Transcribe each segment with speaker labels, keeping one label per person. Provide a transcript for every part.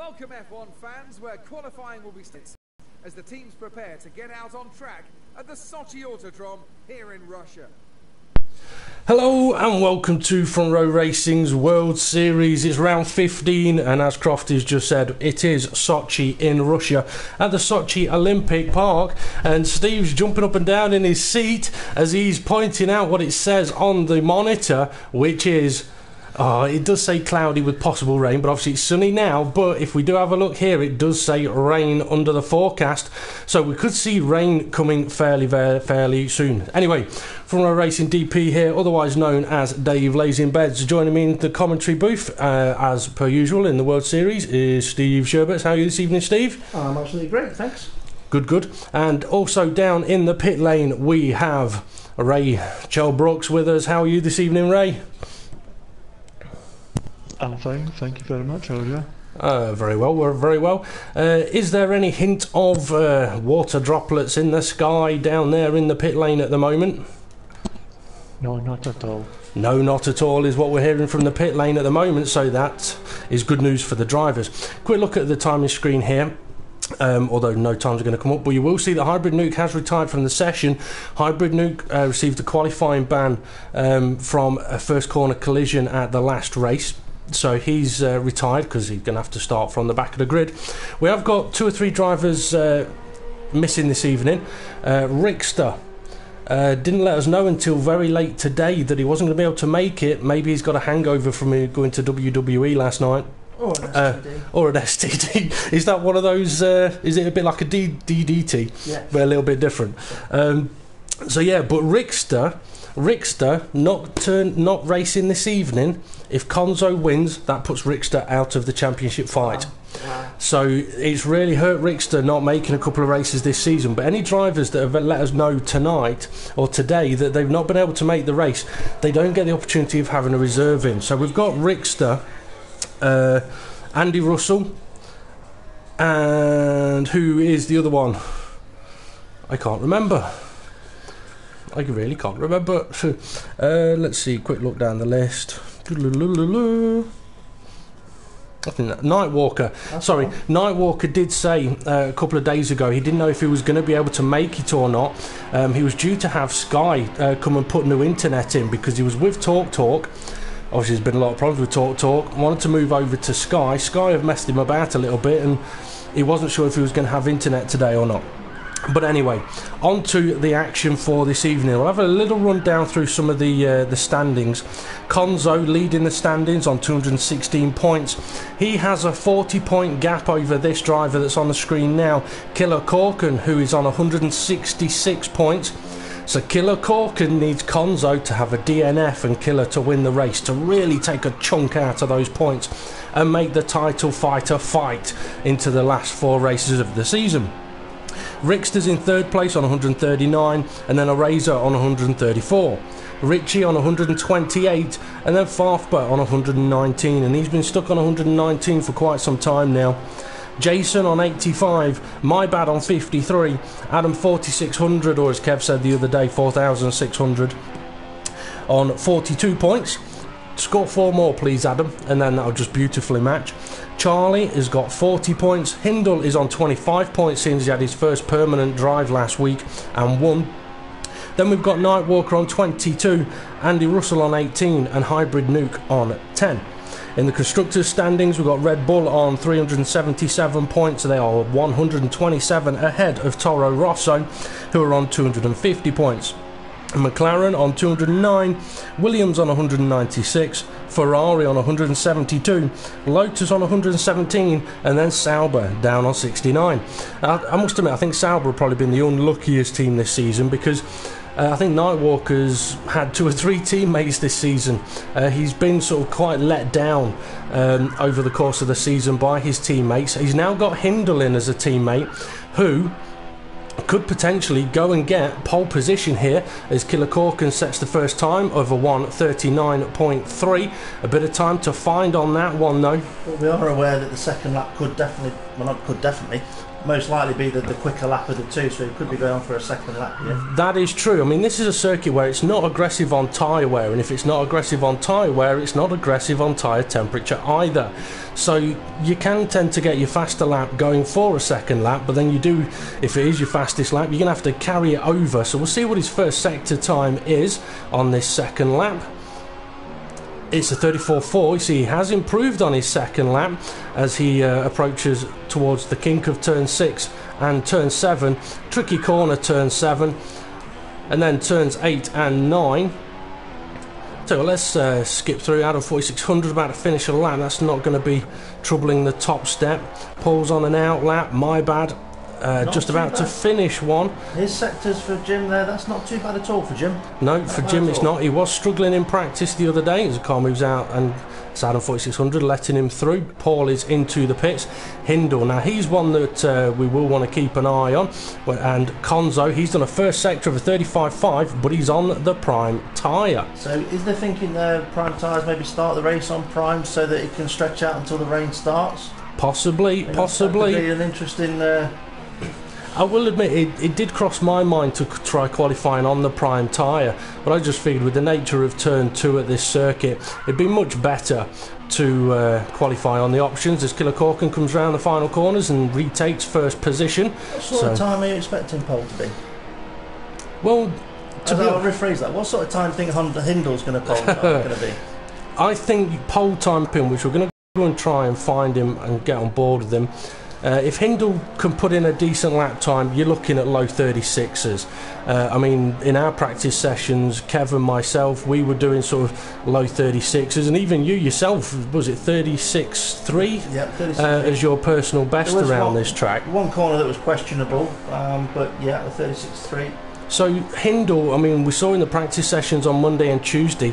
Speaker 1: Welcome F1 fans, where qualifying will be started as the teams prepare to get out on track at the Sochi Autodrome here in Russia.
Speaker 2: Hello and welcome to Front Row Racing's World Series. It's round 15 and as Crofty's just said, it is Sochi in Russia at the Sochi Olympic Park, and Steve's jumping up and down in his seat as he's pointing out what it says on the monitor, which is it does say cloudy with possible rain, but obviously it's sunny now. But if we do have a look here, it does say rain under the forecast, so we could see rain coming fairly soon. Anyway, Front Row Racing DP here, otherwise known as Dave Lays in Beds. Joining me in the commentary booth, as per usual in the World Series, is Steve Sherbets. How are you this evening, Steve?
Speaker 3: I'm absolutely great, thanks.
Speaker 2: Good. And also down in the pit lane, we have Ray Brooks with us. How are you this evening, Ray?
Speaker 4: I'm fine, thank you very much. How are you?
Speaker 2: Very well, we're very well. Is there any hint of water droplets in the sky down there in the pit lane at the moment?
Speaker 4: No, not at all.
Speaker 2: No, not at all is what we're hearing from the pit lane at the moment, so that is good news for the drivers. Quick look at the timing screen here. Although no times are going to come up, but you will see that Hybrid Nuke has retired from the session. Hybrid Nuke received a qualifying ban from a first corner collision at the last race. So he's retired because he's going to have to start from the back of the grid. We have got 2 or 3 drivers missing this evening. Rickster didn't let us know until very late today that he wasn't going to be able to make it. Maybe he's got a hangover from going to WWE last night.
Speaker 3: Or an STD.
Speaker 2: Or an STD. Is that one of those, is it a bit like a DDT?
Speaker 3: Yeah.
Speaker 2: But a little bit different. So yeah, but Rickster not racing this evening. If Konzo wins, that puts Rickster out of the championship fight.
Speaker 3: Wow.
Speaker 2: So it's really hurt Rickster not making a couple of races this season. But any drivers that have let us know tonight or today that they've not been able to make the race, they don't get the opportunity of having a reserve in. So we've got Rickster, Andy Russell, and who is the other one? I can't remember. I really can't remember. Let's see, quick look down the list. I think that Nightwalker. Sorry, Nightwalker did say a couple of days ago he didn't know if he was going to be able to make it or not. He was due to have Sky come and put new internet in because he was with TalkTalk. Obviously, there's been a lot of problems with TalkTalk. Wanted to move over to Sky. Sky have messed him about a little bit, and he wasn't sure if he was going to have internet today or not. But anyway, on to the action for this evening. We'll have a little run down through some of the standings. Konzo leading the standings on 216 points. He has a 40-point gap over this driver that's on the screen now, Killer Corkin, who is on 166 points. So Killer Corkin needs Konzo to have a DNF and Killer to win the race, to really take a chunk out of those points and make the title fighter fight into the last 4 races of the season. Rickster's in 3rd place on 139, and then Eraser on 134. Richie on 128, and then Farfba on 119, and he's been stuck on 119 for quite some time now. Jason on 85, My Bad on 53, Adam 4600, or as Kev said the other day, 4600 on 42 points. Score 4 more please, Adam, and then that'll just beautifully match. Charlie has got 40 points. Hindle is on 25 points since he had his first permanent drive last week and won. Then we've got Nightwalker on 22, Andy Russell on 18, and Hybrid Nuke on 10. In the constructors standings, we've got Red Bull on 377 points. They are 127 ahead of Toro Rosso, who are on 250 points. McLaren on 209, Williams on 196, Ferrari on 172, Lotus on 117, and then Sauber down on 69. I must admit, I think Sauber have probably been the unluckiest team this season because I think Nightwalker's had 2 or 3 teammates this season. He's been sort of quite let down over the course of the season by his teammates. He's now got Hindle in as a teammate who could potentially go and get pole position here as Killer Corkin sets the first time over 1:39.3. A bit of time to find on that one though.
Speaker 3: But we are aware that the second lap could definitely, well not could definitely, most likely be the quicker lap of the two, so he could be going for a second lap here.
Speaker 2: That is true. I mean, this is a circuit where it's not aggressive on tyre wear, and if it's not aggressive on tyre wear, it's not aggressive on tyre temperature either. So you can tend to get your faster lap going for a second lap, but then you do, if it is your fastest lap, you're going to have to carry it over. So we'll see what his first sector time is on this second lap. It's a 34.4. You see, he has improved on his second lap as he approaches towards the kink of turn 6 and turn 7. Tricky corner turn 7, and then turns 8 and 9. So let's skip through. Out of 4600, about to finish a lap. That's not going to be troubling the top step. Paul's on an out lap. My bad. Just about to finish one.
Speaker 3: His sectors for Jim there, that's not too bad at all for Jim.
Speaker 2: No, for Jim it's not. He was struggling in practice the other day as the car moves out, and it's Adam 4600 letting him through. Paul is into the pits. Hindle, now he's one that we will want to keep an eye on. And Konzo, he's done a first sector of a 35.5, but he's on the prime tyre.
Speaker 3: So is there thinking prime tyres maybe start the race on prime so that it can stretch out until the rain starts?
Speaker 2: Possibly.
Speaker 3: That could be an interesting...
Speaker 2: I will admit, it did cross my mind to try qualifying on the prime tyre, but I just figured with the nature of turn 2 at this circuit, it'd be much better to qualify on the options as Killer Corkin comes round the final corners and retakes first position.
Speaker 3: What sort of time are you expecting Pole to be?
Speaker 2: Well,
Speaker 3: I'll rephrase that. What sort of time do you think Hindle's going to be?
Speaker 2: I think pole time pin, which we're going to go and try and find him and get on board with him. If Hindle can put in a decent lap time, you're looking at low 36s. I mean, in our practice sessions, Kevin, myself, we were doing sort of low 36s, and even you yourself, was it 36.3?
Speaker 3: Yeah, 36.
Speaker 2: As your personal best around this track.
Speaker 3: One corner that was questionable, but yeah, 36.3.
Speaker 2: So Hindle, I mean, we saw in the practice sessions on Monday and Tuesday,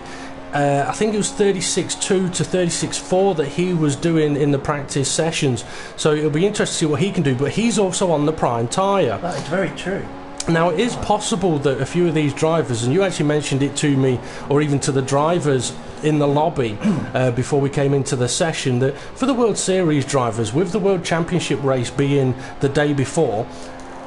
Speaker 2: I think it was 36.2 to 36.4 that he was doing in the practice sessions. So it'll be interesting to see what he can do, but he's also on the prime tyre.
Speaker 3: That is very true.
Speaker 2: Now, it is possible that a few of these drivers, and you actually mentioned it to me, or even to the drivers in the lobby before we came into the session, that for the World Series drivers, with the World Championship race being the day before,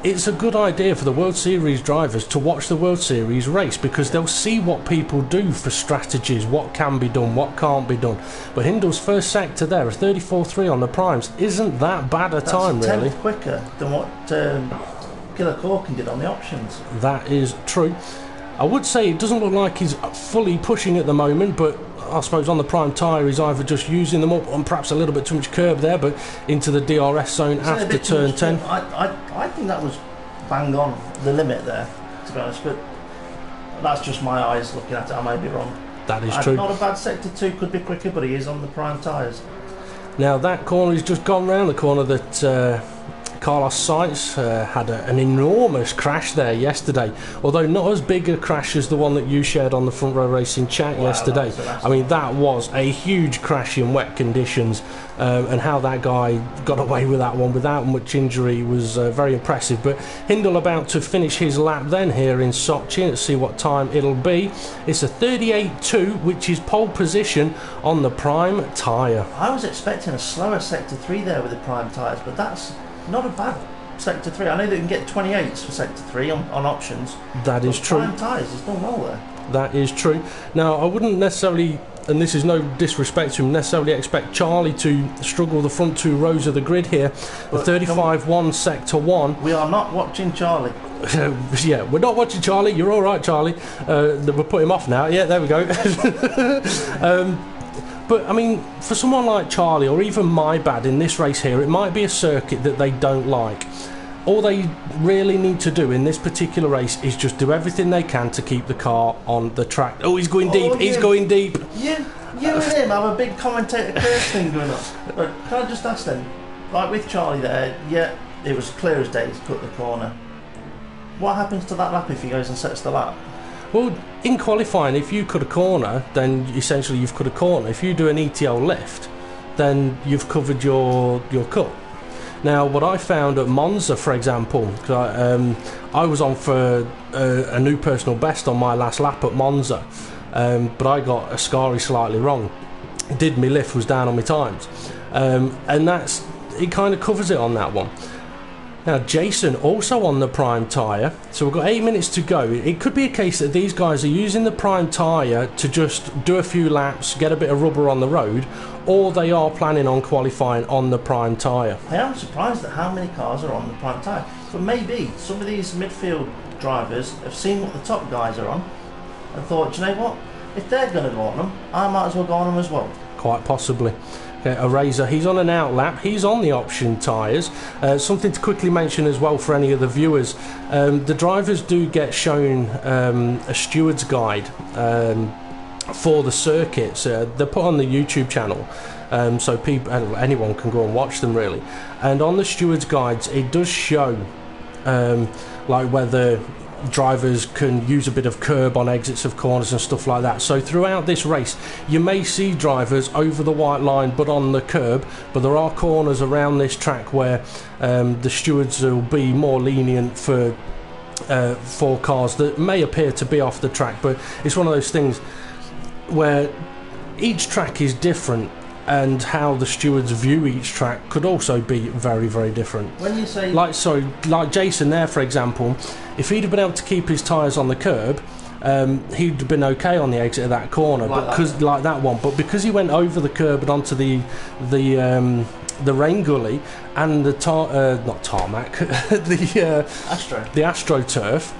Speaker 2: it's a good idea for the World Series drivers to watch the World Series race, because they'll see what people do for strategies, what can be done, what can't be done. But Hindle's first sector there, a 34.3 on the primes, isn't that bad a time, really.
Speaker 3: That's 10th quicker than what Killer Corkin did on the options.
Speaker 2: That is true. I would say it doesn't look like he's fully pushing at the moment, but I suppose on the prime tyre he's either just using them up, and perhaps a little bit too much curb there, but into the DRS zone after turn 10.
Speaker 3: I think that was bang on the limit there, to be honest, but that's just my eyes looking at it. I may be wrong.
Speaker 2: That is true.
Speaker 3: Not a bad sector 2, could be quicker, but he is on the prime tyres.
Speaker 2: Now that corner he's just gone round, the corner that Carlos Sainz had an enormous crash there yesterday, although not as big a crash as the one that you shared on the Front Row Racing chat yesterday. I mean, that was a huge crash in wet conditions, and how that guy got away with that one without much injury was very impressive. But Hindle about to finish his lap then here in Sochi. Let's see what time it'll be. It's a 38.2, which is pole position on the prime tyre.
Speaker 3: I was expecting a slower sector 3 there with the prime tyres, but that's not a bad sector 3. I know that you can get 28s for sector 3 on options.
Speaker 2: That is true.
Speaker 3: Prime tyres, he's done well there.
Speaker 2: That is true. Now, I wouldn't necessarily, and this is no disrespect to him, necessarily expect Charlie to struggle the front 2 rows of the grid here. The 35.1 sector 1.
Speaker 3: We are not watching Charlie.
Speaker 2: Yeah, we're not watching Charlie. You're all right, Charlie. We'll put him off now. Yeah, there we go. But, I mean, for someone like Charlie, or even My Bad in this race here, it might be a circuit that they don't like. All they really need to do in this particular race is just do everything they can to keep the car on the track. Oh, he's going deep, he's going deep.
Speaker 3: You and him have a big commentator curse thing going on. But can I just ask then, like with Charlie there, yeah, it was clear as day to cut the corner. What happens to that lap if he goes and sets the lap?
Speaker 2: Well, in qualifying, if you cut a corner, then essentially you've cut a corner. If you do an ETL lift, then you've covered your cut. Now, what I found at Monza, for example, because I was on for a new personal best on my last lap at Monza, but I got Ascari slightly wrong. Did my lift was down on my times, and it kind of covers it on that one. Now Jason also on the prime tyre, so we've got 8 minutes to go. It could be a case that these guys are using the prime tyre to just do a few laps, get a bit of rubber on the road, or they are planning on qualifying on the prime tyre.
Speaker 3: I am surprised at how many cars are on the prime tyre, but maybe some of these midfield drivers have seen what the top guys are on and thought, do you know what, if they're going to go on them, I might as well go on them as well.
Speaker 2: Quite possibly. A Razor, he's on an out lap, he's on the option tyres. Something to quickly mention as well for any of the viewers, the drivers do get shown a steward's guide for the circuits. They're put on the YouTube channel, so people, anyone can go and watch them really. And on the steward's guides it does show like whether drivers can use a bit of curb on exits of corners and stuff like that. So throughout this race you may see drivers over the white line but on the curb, but there are corners around this track where the stewards will be more lenient for cars that may appear to be off the track. But it's one of those things where each track is different, and how the stewards view each track could also be very, very different.
Speaker 3: When you say
Speaker 2: like Jason there, for example, if he'd have been able to keep his tyres on the curb, he'd have been okay on the exit of that corner,
Speaker 3: like
Speaker 2: but because like that one, but because he went over the curb and onto the rain gully and the not tarmac, the AstroTurf,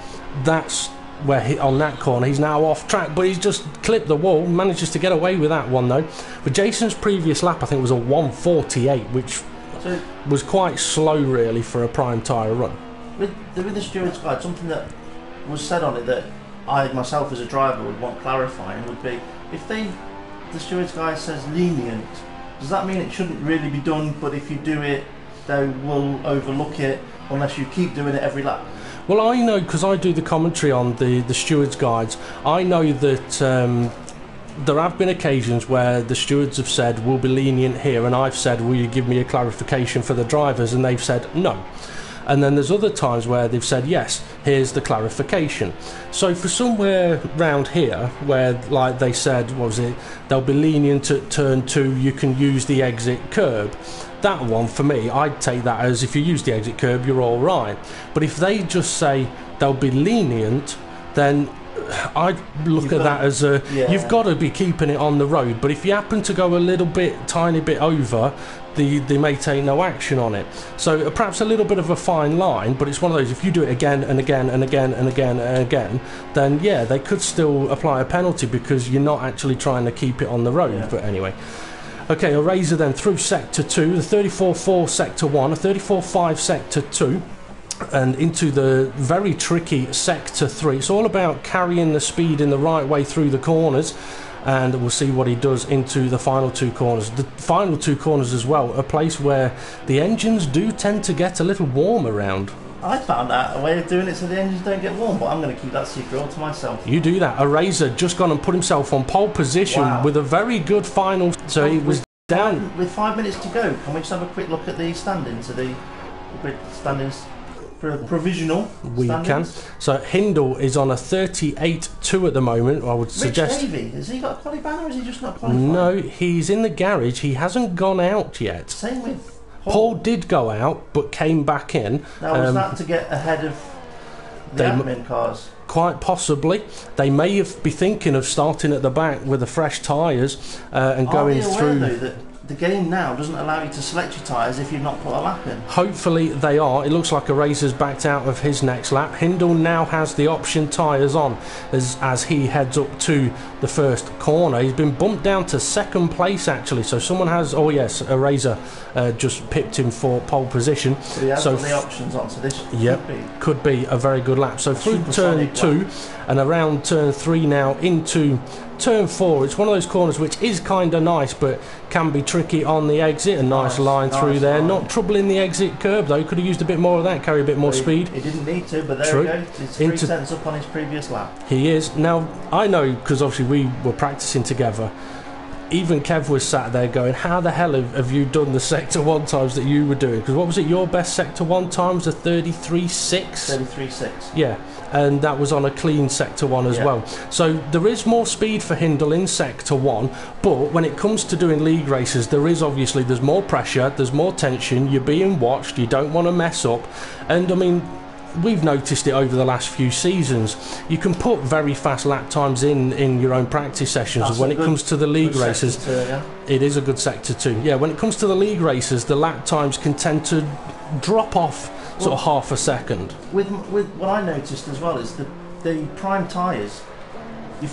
Speaker 2: that's where on that corner he's now off track, but he's just clipped the wall, manages to get away with that one though. But Jason's previous lap I think was a 1:48, which was quite slow really for a prime tyre run.
Speaker 3: With the steward's guide, something that was said on it that I myself as a driver would want clarifying would be, if the steward's guide says lenient, does that mean it shouldn't really be done, but if you do it they will overlook it unless you keep doing it every lap?
Speaker 2: Well, I know, because I do the commentary on the steward's guides, I know that there have been occasions where the stewards have said we'll be lenient here, and I've said will you give me a clarification for the drivers, and they've said no. And then there's other times where they've said yes, here's the clarification. So for somewhere round here where like they said, what was it, they'll be lenient at turn 2, you can use the exit curb, that one for me I'd take that as if you use the exit curb you're all right. But if they just say they'll be lenient, then I'd look at that as a you've got to be keeping it on the road, but if you happen to go a little bit, tiny bit over, they may take no action on it. So perhaps a little bit of a fine line, but it's one of those, if you do it again and again and again and again and again, then yeah, they could still apply a penalty because you're not actually trying to keep it on the road. But anyway, okay, a Razor then through sector 2, the 34.4 sector 1, a 34.5 sector 2, and into the very tricky sector 3. It's all about carrying the speed in the right way through the corners, and we'll see what he does into the final 2 corners. The final 2 corners as well, a place where the engines do tend to get a little warm around.
Speaker 3: I found out a way of doing it so the engines don't get warm, but I'm going to keep that secret all to myself.
Speaker 2: You do that. A Razor just gone and put himself on pole position with a very good final. So he was down.
Speaker 3: With 5 minutes to go, can we just have a quick look at the standings? The standings, provisional
Speaker 2: we
Speaker 3: standings?
Speaker 2: can. So Hindle is on a 38.2 at the moment. I would suggest.
Speaker 3: Rich Davey, has he got a qualifying or is he just not qualified?
Speaker 2: No, he's in the garage. He hasn't gone out yet.
Speaker 3: Same with
Speaker 2: Paul did go out, but came back in.
Speaker 3: Now, was that to get ahead of the admin cars?
Speaker 2: Quite possibly. They may be thinking of starting at the back with the fresh tyres and going through.
Speaker 3: Though, that the game now doesn't allow you to select your tyres if you've not put a lap in?
Speaker 2: Hopefully they are. It looks like a Razor's backed out of his next lap. Hindle now has the option tyres on as he heads up to the first corner. He's been bumped down to second place actually, so someone has, oh yes, a Razor just pipped him for pole position.
Speaker 3: So he has got the options on, so this
Speaker 2: could be a very good lap. So through turn 2 and around turn 3 now into turn 4. It's one of those corners which is kind of nice but can be tricky on the exit. A nice line through there. Not troubling the exit curb though. Could have used a bit more of that, carry a bit more speed.
Speaker 3: He didn't need to, but there we go. He's 3 tenths up on his previous lap.
Speaker 2: He is. Now I know, because obviously we were practicing together, even Kev was sat there going, how the hell have you done the Sector 1 times that you were doing? Because what was it, your best Sector 1 time was a 33.6?
Speaker 3: 33.6.
Speaker 2: Yeah, and that was on a clean Sector 1 as well. So there is more speed for Hindle in Sector 1, but when it comes to doing league races, there's more pressure, there's more tension, you're being watched, you don't want to mess up. And I mean, we've noticed it over the last few seasons. You can put very fast lap times in your own practice sessions. That's when it comes to the league races, it is a good Sector 2. Yeah, when it comes to the league races, the lap times can tend to drop off sort of half a second.
Speaker 3: With what I noticed as well is the prime tyres, the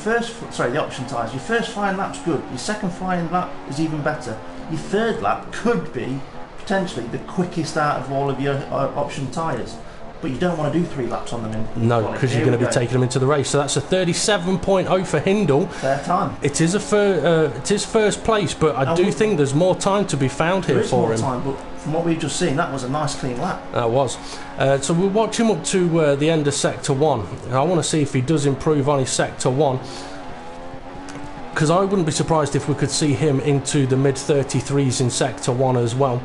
Speaker 3: option tyres, your first flying lap's good, your second flying lap is even better, your third lap could be potentially the quickest out of all of your option tyres. But you don't want to do 3 laps on them
Speaker 2: no, because you're going to be taking them into the race. So that's a 37.0 for Hindle.
Speaker 3: Fair time.
Speaker 2: It is it is first place, but I do think there's more time to be found here for him.
Speaker 3: Time, but from what we've just seen, that was a nice clean lap.
Speaker 2: That was. So we'll watch him up to the end of Sector 1. I want to see if he does improve on his Sector 1. Because I wouldn't be surprised if we could see him into the mid-33s in Sector 1 as well.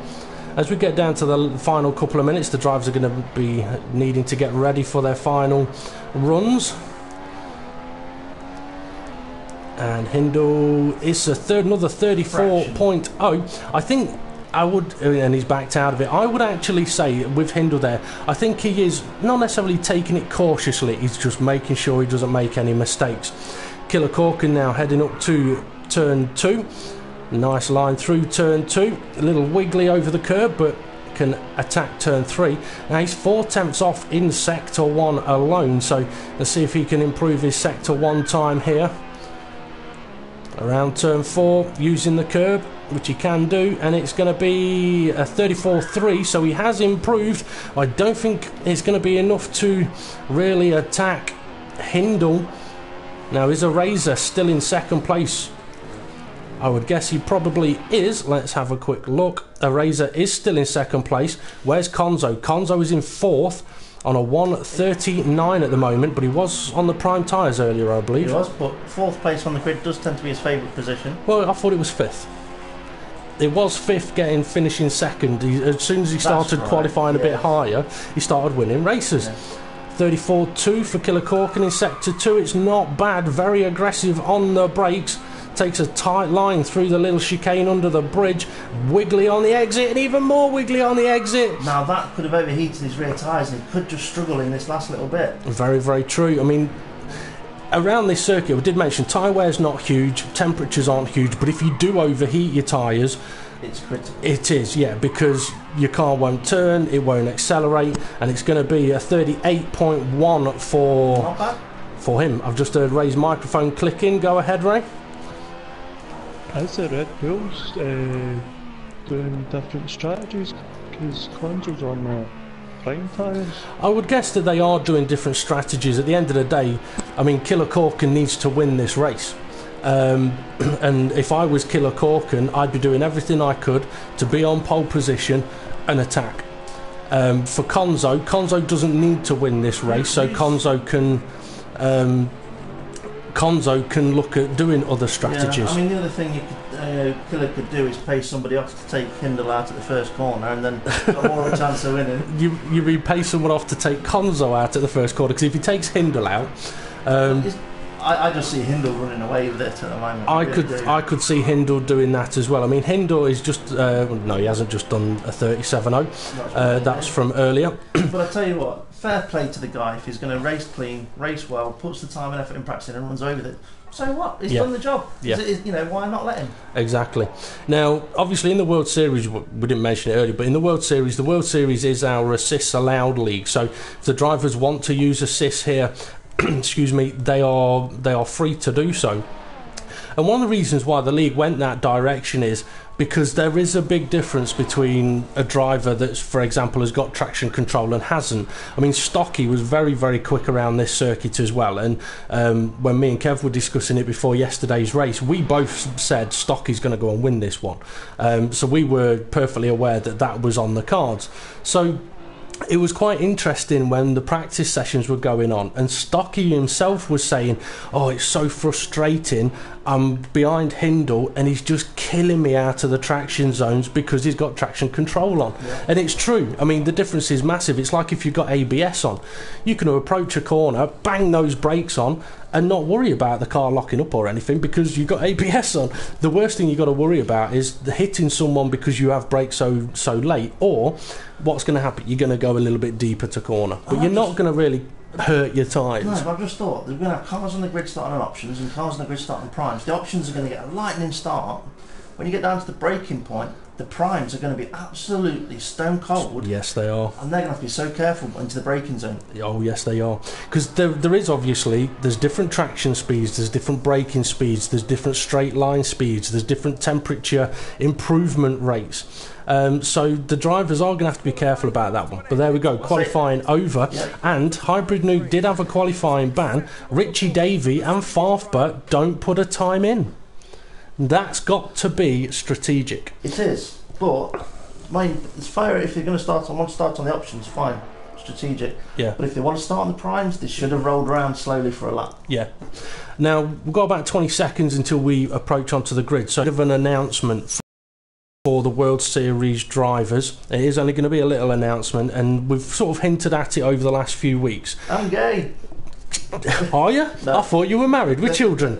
Speaker 2: As we get down to the final couple of minutes, the drivers are going to be needing to get ready for their final runs. And Hindle is another 34.0. I think I would, and he's backed out of it. I would actually say with Hindle there, I think he is not necessarily taking it cautiously, he's just making sure he doesn't make any mistakes. Killer Corkin now heading up to turn 2. Nice line through turn 2, a little wiggly over the curb, but can attack turn 3. Now he's 4/10 off in Sector 1 alone, so let's see if he can improve his Sector 1 time here. Around turn 4, using the curb, which he can do, and it's going to be a 34.3, so he has improved. I don't think it's going to be enough to really attack Hindle. Now is Eraser still in second place? I would guess he probably is. Let's have a quick look. Eraser is still in second place. Where's Konzo? Konzo is in 4th on a 1:39 at the moment, but he was on the prime tyres earlier, I believe.
Speaker 3: He was, but 4th place on the grid does tend to be his favourite position.
Speaker 2: Well, I thought it was 5th. It was 5th, finishing second. As soon as he started qualifying a bit higher, he started winning races. 34.2 for Killer Corkin in Sector 2. It's not bad. Very aggressive on the brakes. Takes a tight line through the little chicane under the bridge. Wiggly on the exit, and even more wiggly on the exit.
Speaker 3: Now that could have overheated his rear tyres, and he could just struggle in this last little bit.
Speaker 2: Very, very true. I mean, around this circuit, we did mention tyre wear's not huge, temperatures aren't huge, but if you do overheat your tyres,
Speaker 3: it's critical.
Speaker 2: It is, yeah, because your car won't turn, it won't accelerate, and it's going to be a 38.1 for him. I've just heard Ray's microphone click in. Go ahead, Ray.
Speaker 4: Is the Red Bulls doing different strategies? Because Konzo's on prime tyres.
Speaker 2: I would guess that they are doing different strategies. At the end of the day, I mean, Killer Corkin needs to win this race. And if I was Killer Corkin, I'd be doing everything I could to be on pole position and attack. For Konzo doesn't need to win this race, so Konzo can look at doing other strategies.
Speaker 3: Yeah, I mean, the other thing Killer could do is pay somebody off to take Hindle out at the first corner, and then got more of a chance of winning.
Speaker 2: You mean pay someone off to take Konzo out at the first corner? Because if he takes Hindle out,
Speaker 3: I just see Hindle running away with it at the moment.
Speaker 2: I could see Hindle doing that as well. I mean, Hindle is just no, he hasn't just done a 37.0. That's from earlier.
Speaker 3: But I tell you what, fair play to the guy if he's going to race clean, race well, puts the time and effort in practicing, and runs over with it. So what? He's done the job.
Speaker 2: Yeah.
Speaker 3: Why not let him?
Speaker 2: Exactly. Now, obviously, in the World Series, we didn't mention it earlier, but in the World Series is our assists allowed league. So if the drivers want to use assists here, excuse me, they are free to do so. And one of the reasons why the league went that direction is because there is a big difference between a driver that's, for example, has got traction control and hasn't. I mean, Stocky was very, very quick around this circuit as well, and when me and Kev were discussing it before yesterday's race, we both said Stocky's going to go and win this one. So we were perfectly aware that was on the cards. So it was quite interesting when the practice sessions were going on and Stocky himself was saying, oh, it's so frustrating, I'm behind Hindle and he's just killing me out of the traction zones because he's got traction control on. And it's true. I mean, the difference is massive. It's like if you've got ABS on, you can approach a corner, bang those brakes on and not worry about the car locking up or anything because you've got ABS on. The worst thing you've got to worry about is hitting someone because you have brakes so late, or what's going to happen, you're going to go a little bit deeper to corner, but you're not going to really hurt your tyres.
Speaker 3: No, but I've just thought they're going to have cars on the grid starting on options and cars on the grid starting on primes. The options are going to get a lightning start. When you get down to the braking point, the primes are going to be absolutely stone cold.
Speaker 2: Yes, they are.
Speaker 3: And they're going to have to be so careful into the braking zone.
Speaker 2: Oh, yes, they are. Because there is obviously, there's different traction speeds, there's different braking speeds, there's different straight line speeds, there's different temperature improvement rates. So the drivers are going to have to be careful about that one. But there we go, qualifying over.
Speaker 3: Yep.
Speaker 2: And Hybrid Nuke did have a qualifying ban. Richie Davey and Farfbert don't put a time in. That's got to be strategic.
Speaker 3: It is, but it's fair if they're going to want to start on the options, fine, strategic.
Speaker 2: Yeah.
Speaker 3: But if they want to start on the primes, they should have rolled around slowly for a lap.
Speaker 2: Yeah. Now, we've got about 20 seconds until we approach onto the grid. So, of an announcement for the World Series drivers. It is only going to be a little announcement, and we've sort of hinted at it over the last few weeks.
Speaker 3: I'm gay.
Speaker 2: Are you?
Speaker 3: No.
Speaker 2: I thought you were married with children.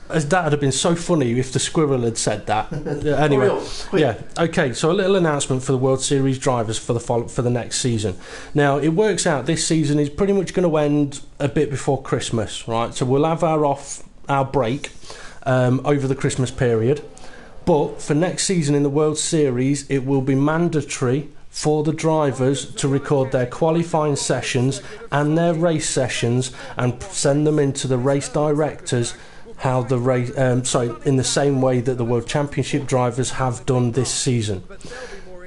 Speaker 2: As that would have been so funny if the squirrel had said that. Anyway, yeah. Okay, so a little announcement for the World Series drivers for the next season. Now, it works out this season is pretty much going to end a bit before Christmas, right? So we'll have our break over the Christmas period. But for next season in the World Series, it will be mandatory for the drivers to record their qualifying sessions and their race sessions and send them into the race directors how the race, in the same way that the World Championship drivers have done this season.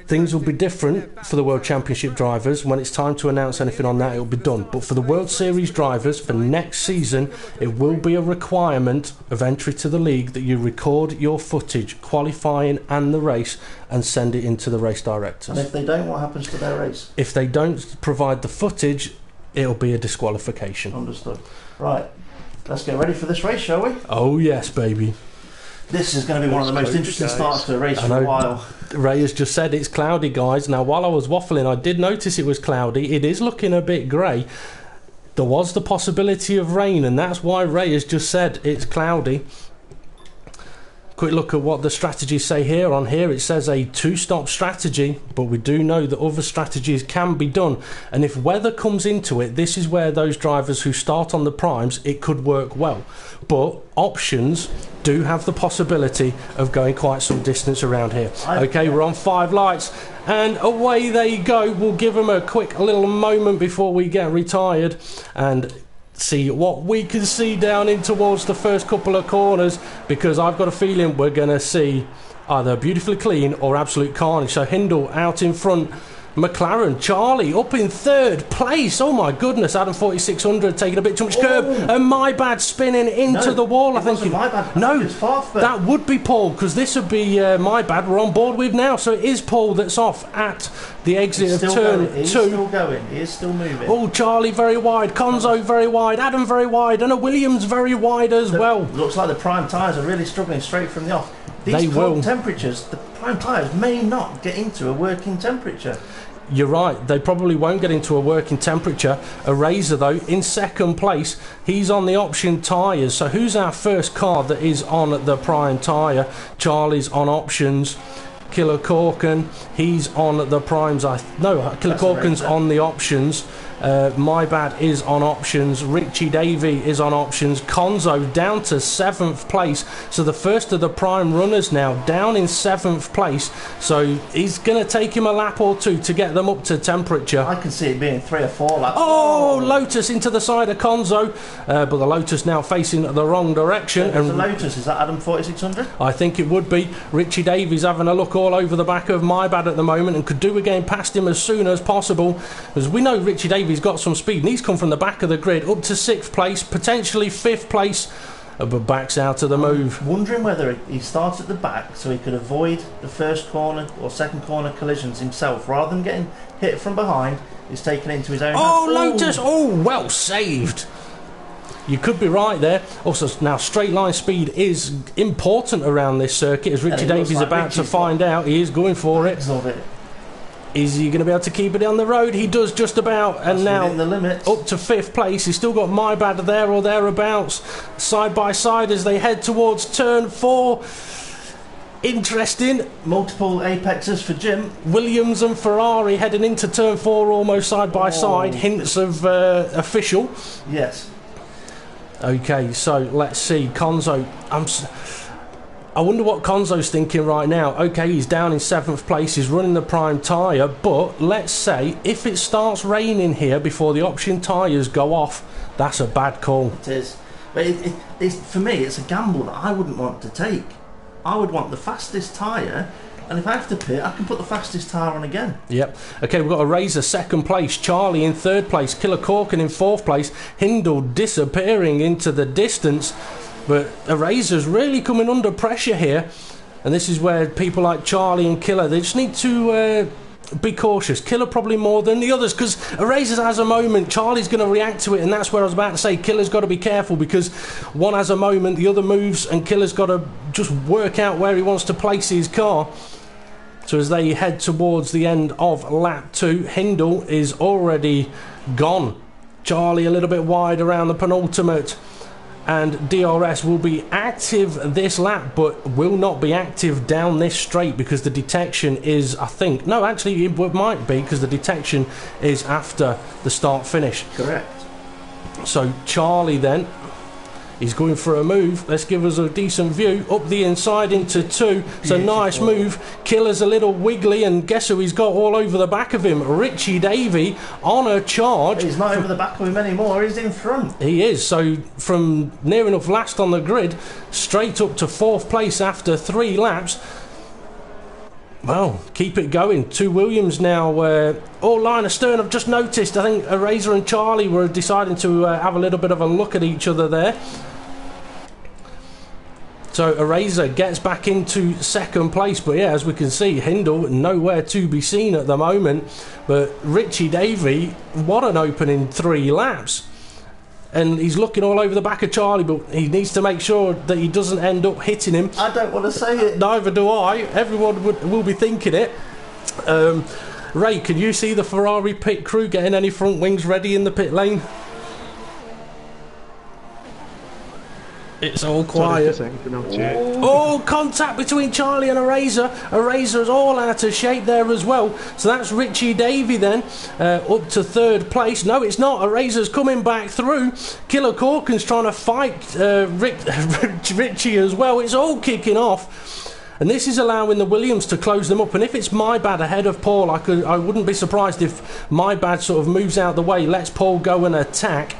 Speaker 2: Things will be different for the World Championship drivers. When it's time to announce anything on that, it will be done. But for the World Series drivers, for next season, it will be a requirement of entry to the league that you record your footage, qualifying and the race, and send it into the race directors.
Speaker 3: And if they don't, what happens to their race?
Speaker 2: If they don't provide the footage, it'll be a disqualification.
Speaker 3: Understood. Right. Let's get ready for this race, shall we?
Speaker 2: Oh yes, baby.
Speaker 3: This is going to be one of the most interesting starts to a race for a while.
Speaker 2: Ray has just said it's cloudy, guys. Now, while I was waffling, I did notice it was cloudy. It is looking a bit grey. There was the possibility of rain, and that's why Ray has just said it's cloudy. Quick look at what the strategies say here. On here it says a two-stop strategy, but we do know that other strategies can be done, and if weather comes into it, this is where those drivers who start on the primes, it could work well. But options do have the possibility of going quite some distance around here. Okay, we're on 5 lights and away they go. We'll give them a quick little moment before we get retired and see what we can see down in towards the first couple of corners, because I've got a feeling we're going to see either beautifully clean or absolute carnage. So Hindle out in front, McLaren, Charlie up in 3rd place. Oh my goodness, Adam 4600 taking a bit too much curb, and My Bad spinning into the wall. I think
Speaker 3: My Bad.
Speaker 2: No, that would be Paul, because this would be My Bad we're on board with now. So it is Paul that's off at the exit of turn 2.
Speaker 3: He's still going. He is still moving.
Speaker 2: Oh, Charlie very wide, Conzo very wide, Adam very wide, and a Williams very wide as well.
Speaker 3: Looks like the prime tyres are really struggling straight from the off. These cold temperatures, the prime tyres may not get into a working temperature.
Speaker 2: You're right, they probably won't get into a working temperature. A Razor, though, in 2nd place. He's on the option tyres. So who's our first car that is on the prime tyre? Charlie's on options. Killer Corkin, he's on the primes. Killer Corkin's on the options. My Bad is on options. Richie Davey is on options. Conzo down to 7th place. So the first of the prime runners now down in 7th place. So he's going to take him a lap or two to get them up to temperature.
Speaker 3: I can see it being 3 or 4 laps.
Speaker 2: Oh, Lotus into the side of Conzo. But the Lotus now facing the wrong direction.
Speaker 3: And the Lotus, is that Adam 4600?
Speaker 2: I think it would be. Richie Davies having a look all over the back of My Bad at the moment and could do again past him as soon as possible. As we know, Richie Davies got some speed and he's come from the back of the grid up to 6th place, potentially 5th place. but backs out of the move.
Speaker 3: Wondering whether he starts at the back so he could avoid the first corner or second corner collisions himself, rather than getting hit from behind. He's taken into his own.
Speaker 2: Oh, Lotus! Oh, well saved. You could be right there. Also, now straight line speed is important around this circuit, as Richie Davies
Speaker 3: like
Speaker 2: about to find out. He is going for it. Is he going to be able to keep it on the road? He does just about, and now
Speaker 3: the limits.
Speaker 2: Up to 5th place. He's still got My Bad there or thereabouts, side by side as they head towards turn 4. Interesting.
Speaker 3: Multiple apexes for Jim.
Speaker 2: Williams and Ferrari heading into turn 4 almost side by side. Hints of official.
Speaker 3: Yes.
Speaker 2: Okay, so let's see. Konzo. I wonder what Konzo's thinking right now. Okay, he's down in 7th place, he's running the prime tyre, but let's say if it starts raining here before the option tyres go off, that's a bad call.
Speaker 3: It is. But it's, for me, it's a gamble that I wouldn't want to take. I would want the fastest tyre, and if I have to pit, I can put the fastest tyre on again.
Speaker 2: Yep. Okay, we've got a Razor 2nd place, Charlie in 3rd place, Killer Corkin in 4th place, Hindle disappearing into the distance. But Eraser's really coming under pressure here, and this is where people like Charlie and Killer, they just need to be cautious. Killer probably more than the others, because Eraser has a moment, Charlie's going to react to it, and that's where I was about to say Killer's got to be careful, because one has a moment, the other moves, and Killer's got to just work out where he wants to place his car. So as they head towards the end of lap 2, Hindle is already gone. Charlie a little bit wide around the penultimate. And DRS will be active this lap, but will not be active down this straight because the detection is, I think, no, actually it might be because the detection is after the start finish.
Speaker 3: Correct.
Speaker 2: So Charlie then, he's going for a move. Let's give us a decent view. Up the inside into 2. It's a nice move. Killer's a little wiggly, and guess who he's got all over the back of him? Richie Davey on a charge.
Speaker 3: He's not over the back of him anymore, he's in front.
Speaker 2: He is. So from near enough last on the grid, straight up to 4th place after 3 laps. Well, keep it going. 2 Williams now, all line astern. I've just noticed, I think Eraser and Charlie were deciding to have a little bit of a look at each other there. So Eraser gets back into 2nd place, but yeah, as we can see, Hindle nowhere to be seen at the moment. But Richie Davey, what an opening 3 laps. And he's looking all over the back of Charlie, but he needs to make sure that he doesn't end up hitting him.
Speaker 3: I don't want to say it.
Speaker 2: Neither do I. Everyone will be thinking it. Ray, can you see the Ferrari pit crew getting any front wings ready in the pit lane? It's all quiet. Oh, contact between Charlie and Eraser. Eraser's all out of shape there as well. So that's Richie Davey then, up to 3rd place. No, it's not. Eraser's coming back through. Killer Corkin's trying to fight Richie as well. It's all kicking off. And this is allowing the Williams to close them up. And if it's My Bad ahead of Paul, I wouldn't be surprised if My Bad sort of moves out the way, lets Paul go and attack.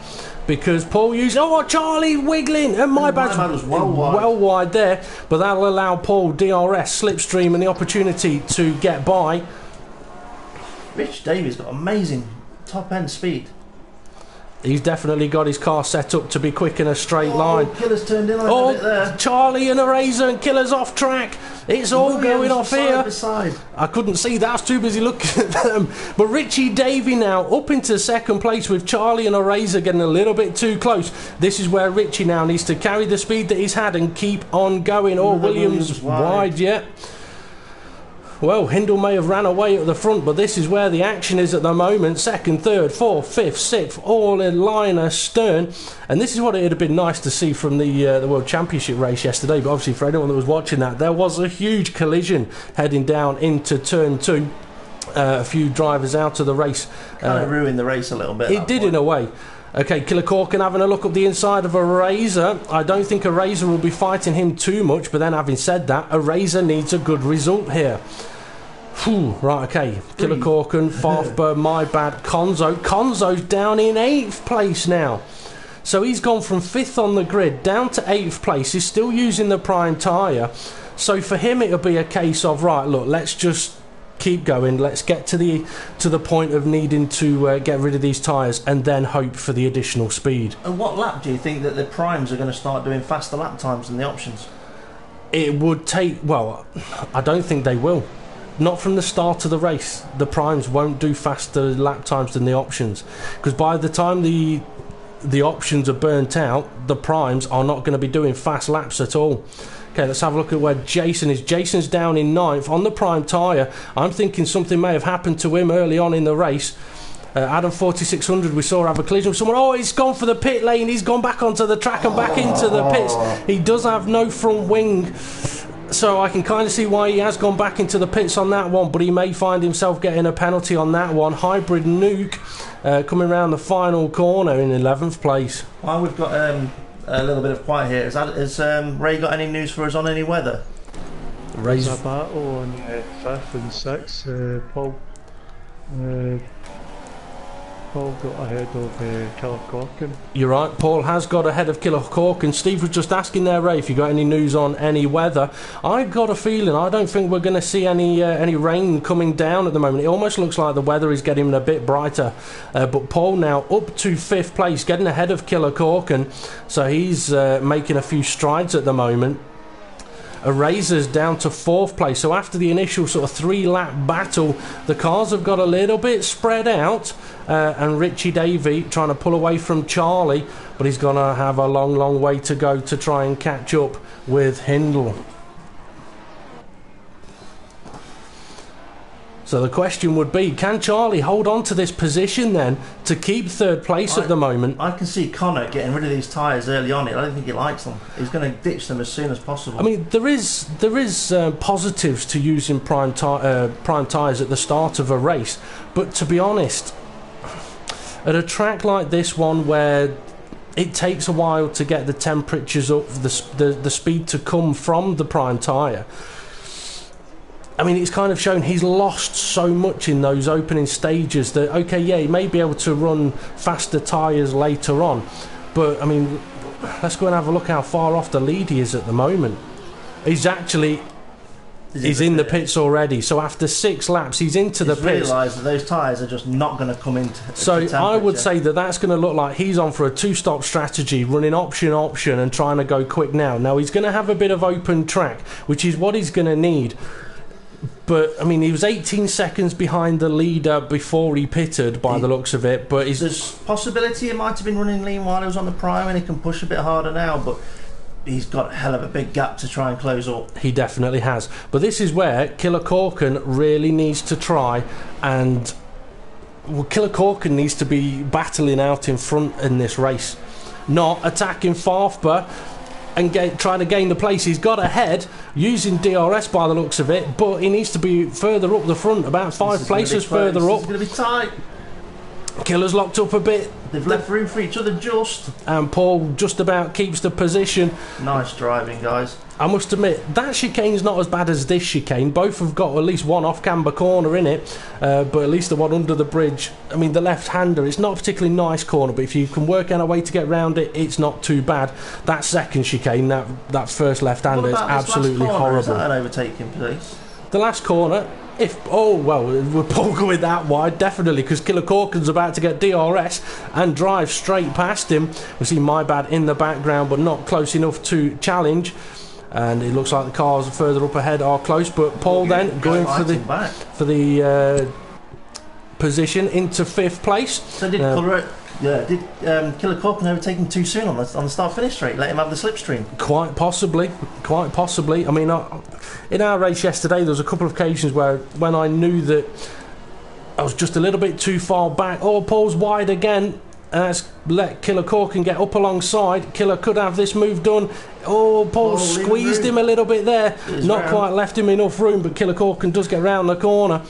Speaker 2: Because Paul used, Charlie wiggling, and My Bad's
Speaker 3: was well
Speaker 2: wide there, but that'll allow Paul DRS, Slipstream, and the opportunity to get by.
Speaker 3: Rich Davies got amazing top end speed.
Speaker 2: He's definitely got his car set up to be quick in a straight line.
Speaker 3: Killer's turned in a bit there.
Speaker 2: Charlie and Eraser and Killer's off track. It's all going off here.
Speaker 3: Beside.
Speaker 2: I couldn't see that. I was too busy looking at them. But Richie Davey now up into 2nd place with Charlie and Eraser getting a little bit too close. This is where Richie now needs to carry the speed that he's had and keep on going. Williams wide yet. Well, Hindle may have ran away at the front, but this is where the action is at the moment. 2nd, 3rd, 4th, 5th, 6th, all in line astern. And this is what it would have been nice to see from the World Championship race yesterday. But obviously, for anyone that was watching that, there was a huge collision heading down into turn 2. A few drivers out of the race.
Speaker 3: Kind of ruined the race a little bit.
Speaker 2: It did in a way. Okay, Killer Corkin having a look up the inside of Eraser. I don't think Eraser will be fighting him too much, but then having said that, Eraser needs a good result here. Right, okay. Killer Corkin, Farfber, My Bad, Konzo. Konzo's down in 8th place now. So he's gone from 5th on the grid down to 8th place. He's still using the prime tyre. So for him, it'll be a case of, right, look, let's just keep going. Let's get to the point of needing to get rid of these tyres and then hope for the additional speed.
Speaker 3: And what lap do you think that the primes are going to start doing faster lap times than the options?
Speaker 2: It would take, well, I don't think they will. Not from the start of the race. The primes won't do faster lap times than the options, because by the time the options are burnt out, the primes are not going to be doing fast laps at all. Okay, let's have a look at where Jason is. Jason's down in 9th on the prime tyre. I'm thinking something may have happened to him early on in the race. Adam 4600, we saw have a collision with someone. Oh, he's gone for the pit lane. He's gone back onto the track and back into the pits. He does have no front wing, so I can kind of see why he has gone back into the pits on that one, but he may find himself getting a penalty on that one. Hybrid Nuke coming around the final corner in 11th place.
Speaker 3: While we've got a little bit of quiet here, has Ray got any news for us on any weather?
Speaker 2: Ray's
Speaker 4: There's a battle on 5th and 6th. Paul got ahead of Killer Corkin.
Speaker 2: You're right, Paul has got ahead of Killer Corkin. Steve was just asking there, Ray, if you got any news on any weather. I've got a feeling, I don't think we're going to see any rain coming down at the moment. It almost looks like the weather is getting a bit brighter. But Paul now up to 5th place, getting ahead of Killer Corkin. So he's making a few strides at the moment. Erasers down to 4th place. So after the initial sort of 3-lap battle, the cars have got a little bit spread out, and Richie Davey trying to pull away from Charlie, but he's going to have a long way to go to try and catch up with Hindle. So the question would be, can Charlie hold on to this position then to keep 3rd place at the moment?
Speaker 3: I can see Connor getting rid of these tyres early on. I don't think he likes them. He's going to ditch them as soon as possible.
Speaker 2: I mean, there is positives to using prime tyres at the start of a race, but to be honest, at a track like this one where it takes a while to get the temperatures up, the speed to come from the prime tyre, I mean, it's kind of shown he's lost so much in those opening stages that, okay, yeah, he may be able to run faster tyres later on, but, I mean, let's go and have a look how far off the lead he is at the moment. He's actually... He's in the pits already, so after 6 laps he's into the pits.
Speaker 3: He's realised that those tyres are just not going to come into
Speaker 2: So I would say that that's going to look like he's on for a 2-stop strategy, running option and trying to go quick now. Now he's going to have a bit of open track, which is what he's going to need. But, I mean, he was 18 seconds behind the leader before he pitted, by the looks of it. But
Speaker 3: there's possibility he might have been running lean while he was on the prime, and he can push a bit harder now, but he's got a hell of a big gap to try and close up.
Speaker 2: He definitely has. But this is where Killer Corkin really needs to try and... Well, Killer Corkin needs to be battling out in front in this race, not attacking Farfba and trying to gain the place. He's got ahead using DRS by the looks of it, but he needs to be further up the front, about 5 places further up.
Speaker 3: It's going to be tight.
Speaker 2: Killer's locked up a bit.
Speaker 3: They've left room for each other just.
Speaker 2: And Paul just about keeps the position.
Speaker 3: Nice driving, guys.
Speaker 2: I must admit, that chicane's not as bad as this chicane. Both have got at least one off-camber corner in it, but at least the one under the bridge. I mean, the left-hander, it's not a particularly nice corner, but if you can work out a way to get around it, it's not too bad. That second chicane, that first left-hander, is absolutely horrible.
Speaker 3: Is that an overtaking place?
Speaker 2: The last corner... we're Paul going that wide, definitely, because Killer Corkin's about to get DRS and drive straight past him. We see My Bad in the background, but not close enough to challenge. And it looks like the cars further up ahead are close, but Paul then going for the position into 5th place.
Speaker 3: So did Killer Corkin overtake him too soon on the start-finish straight? Let him have the slipstream?
Speaker 2: Quite possibly. I mean, in our race yesterday, there was a couple of occasions where when I knew that I was just a little bit too far back, Paul's wide again, and that's let Killer Corkin get up alongside. Killer could have this move done. Paul squeezed him a little bit there. Not quite left him enough room, but Killer Corkin does get round the corner.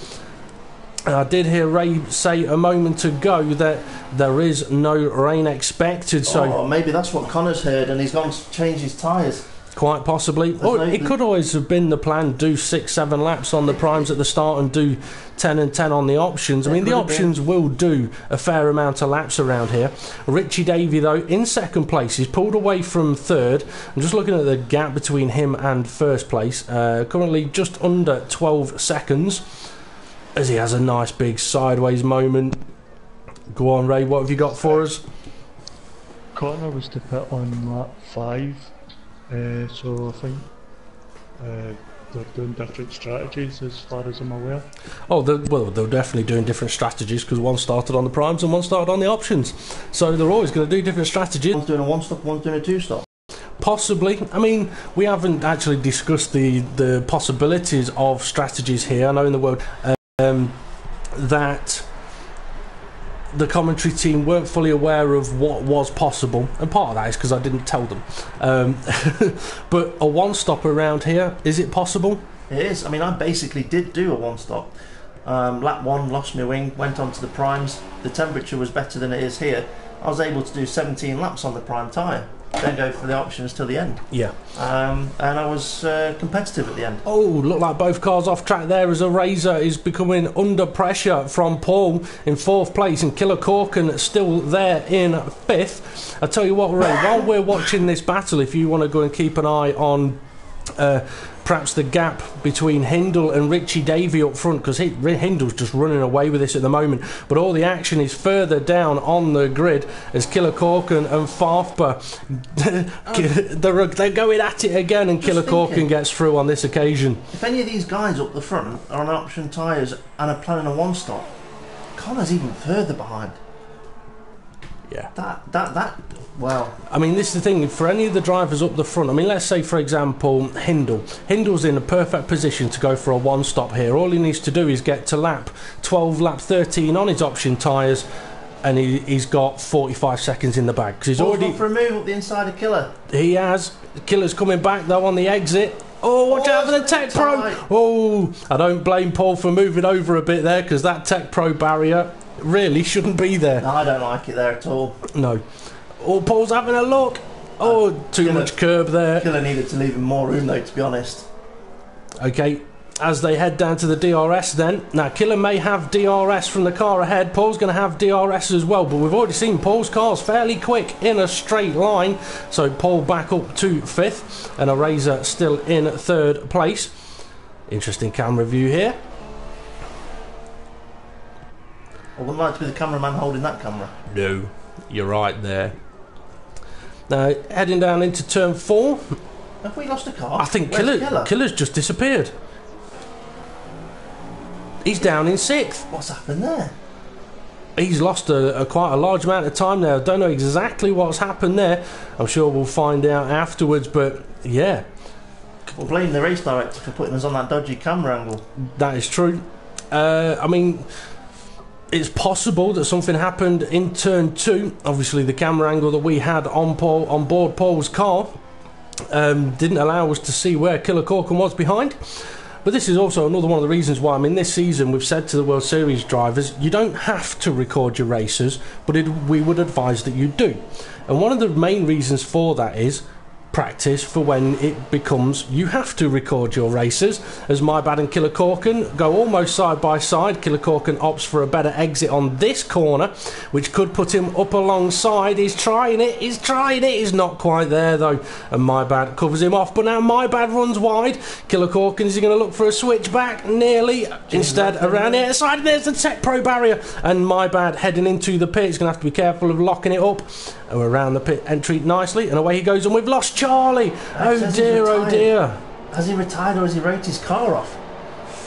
Speaker 2: And I did hear Ray say a moment ago that there is no rain expected. So
Speaker 3: maybe that's what Connor's heard, and he's gone to change his tyres.
Speaker 2: Quite possibly. It could always have been the plan, do 6-7 laps on the primes at the start and do 10 and 10 on the options. I mean, the options will do a fair amount of laps around here. Richie Davey, though, in 2nd place. He's pulled away from 3rd. I'm just looking at the gap between him and 1st place. Currently just under 12 seconds. as he has a nice big sideways moment. Go on, Ray, what have you got for us?
Speaker 4: Connor was to pit on lap 5, so I think they're doing different strategies as far as I'm aware.
Speaker 2: Oh, they're definitely doing different strategies because one started on the primes and one started on the options. So they're always going to do different strategies.
Speaker 3: One's doing a 1-stop, one's doing a 2-stop.
Speaker 2: Possibly. I mean, we haven't actually discussed the possibilities of strategies here. I know in the world that the commentary team weren't fully aware of what was possible, and part of that is because I didn't tell them. But a one-stop around here, is it possible?
Speaker 3: It is. I mean, I basically did do a 1-stop. Lap 1, lost my wing, went on to the primes. The temperature was better than it is here. I was able to do 17 laps on the prime tyre, then go for the options till the end.
Speaker 2: Yeah.
Speaker 3: And I was competitive at the end.
Speaker 2: Oh, look like both cars off track there as a Razor is becoming under pressure from Paul in 4th place and Killer Corkin still there in 5th. I tell you what, Ray, while we're watching this battle, if you want to go and keep an eye on perhaps the gap between Hindle and Richie Davey up front, because Hindle's just running away with this at the moment, but all the action is further down on the grid as Killer Corkin and Farfba they're going at it again, and Killer Corkin gets through on this occasion.
Speaker 3: If any of these guys up the front are on option tyres and are planning a 1-stop, Connor's even further behind.
Speaker 2: Yeah.
Speaker 3: Well,
Speaker 2: I mean, this is the thing, for any of the drivers up the front, I mean, let's say, for example, Hindle's in a perfect position to go for a 1-stop here. All he needs to do is get to lap 12, lap 13 on his option tyres, and he's got 45 seconds in the bag. Because he's already
Speaker 3: gone for a move up the inside of Killer.
Speaker 2: He has. Killer's coming back, though, on the exit. Oh, watch out for the Tech Pro. Oh, I don't blame Paul for moving over a bit there, because that Tech Pro barrier really shouldn't be there.
Speaker 3: No, I don't like it there at all.
Speaker 2: No. Oh, Paul's having a look. Oh, too much curb there.
Speaker 3: Killer needed to leave him more room, though, to be honest.
Speaker 2: Okay, as they head down to the DRS then. Now, Killer may have DRS from the car ahead. Paul's going to have DRS as well, but we've already seen Paul's car's fairly quick in a straight line. So Paul back up to 5th, and a Razor still in 3rd place. Interesting camera view here.
Speaker 3: I wouldn't like to be the cameraman holding that camera.
Speaker 2: No, you're right there. Now, heading down into turn 4.
Speaker 3: Have we lost a car?
Speaker 2: I think
Speaker 3: Killer?
Speaker 2: Killer's just disappeared. He's down in 6th.
Speaker 3: What's happened there?
Speaker 2: He's lost quite a large amount of time now. Don't know exactly what's happened there. I'm sure we'll find out afterwards, but yeah.
Speaker 3: We'll blame the race director for putting us on that dodgy camera angle.
Speaker 2: That is true. I mean, it's possible that something happened in turn 2. Obviously, the camera angle that we had on board Paul's car didn't allow us to see where Killer Corkin was behind. But this is also another one of the reasons why, I mean, this season we've said to the World Series drivers, you don't have to record your races, but we would advise that you do. And one of the main reasons for that is practice for when it becomes you have to record your races, as My Bad and Killer Corkin go almost side by side. Killer Corkin opts for a better exit on this corner, which could put him up alongside. He's trying it, he's not quite there though, and My Bad covers him off, but now My Bad runs wide. Killer Corkin, is he going to look for a switchback? Nearly. Instead, around the outside, there's the Tech Pro barrier, and My Bad heading into the pit. He's going to have to be careful of locking it up. Around the pit entry nicely, and away he goes, and we've lost Charlie. Oh dear, oh dear.
Speaker 3: Has he retired or has he wrote his car off?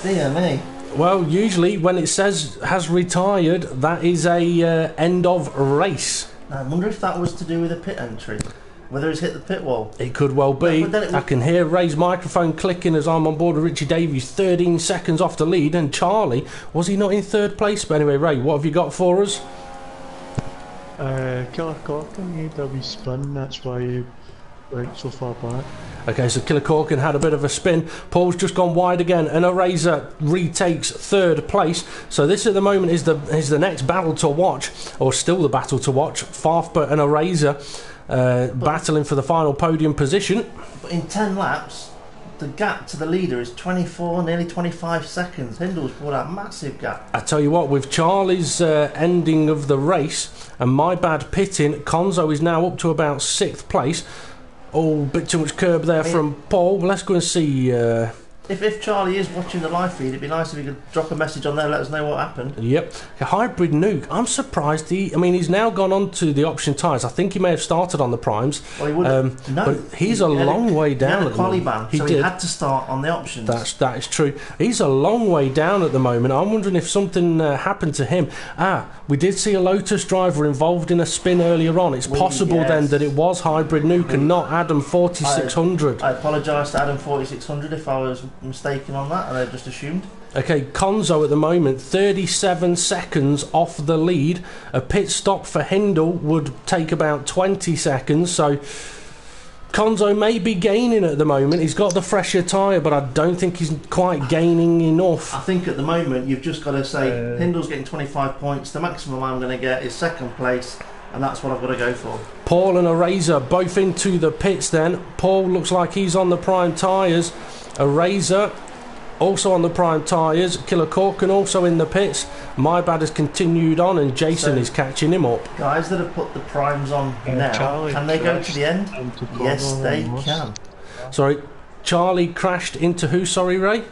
Speaker 3: Dear me.
Speaker 2: Well, usually when it says has retired, that is a end of race.
Speaker 3: I wonder if that was to do with a pit entry, whether he's hit the pit wall.
Speaker 2: It could well be.
Speaker 3: No,
Speaker 2: I can hear Ray's microphone clicking as I'm on board with Richie Davies, 13 seconds off the lead, and Charlie, was he not in 3rd place? But anyway, Ray, what have you got for us?
Speaker 4: Killer Corkin made a wee spin, that's why he went so far back.
Speaker 2: Okay, so Killer Corkin had a bit of a spin. Paul's just gone wide again, and a Razor retakes 3rd place. So this at the moment is the next battle to watch, or still the battle to watch. Farfba and a Razor battling for the final podium position.
Speaker 3: But in 10 laps, the gap to the leader is 24, nearly 25 seconds. Hindle's brought out a massive gap.
Speaker 2: I tell you what, with Charlie's ending of the race and My Bad pitting, Konzo is now up to about 6th place. Oh, bit too much curb there from Paul. Let's go and see
Speaker 3: If Charlie is watching the live feed, it'd be nice if he could drop a message on there, let us know what happened.
Speaker 2: Yep. Hybrid Nuke, I'm surprised he's now gone on to the option tyres. I think he may have started on the primes.
Speaker 3: Well, he would no.
Speaker 2: But he's a long way down.
Speaker 3: He had a quali ban, so he had to start on the options.
Speaker 2: That is true. He's a long way down at the moment. I'm wondering if something happened to him. We did see a Lotus driver involved in a spin earlier on. It's possible then that it was Hybrid Nuke and not Adam 4600.
Speaker 3: I apologise to Adam 4600 if I was mistaken on that, and I just assumed.
Speaker 2: Okay, Konzo at the moment 37 seconds off the lead. A pit stop for Hindle would take about 20 seconds, so Konzo may be gaining at the moment. He's got the fresher tyre, but I don't think he's quite gaining enough.
Speaker 3: I think at the moment you've just got to say Hindle's getting 25 points. The maximum I'm going to get is second place, and that's what I've got to go for.
Speaker 2: Paul and Eraser both into the pits then. Paul looks like he's on the prime tyres. Eraser also on the prime tyres. Killer Corkin also in the pits. My Bad has continued on, and Jason is catching him up.
Speaker 3: Guys that have put the primes on now,
Speaker 4: Charlie
Speaker 3: can they go to the end? Yes, they can.
Speaker 2: Sorry, Charlie crashed into who, sorry, Ray?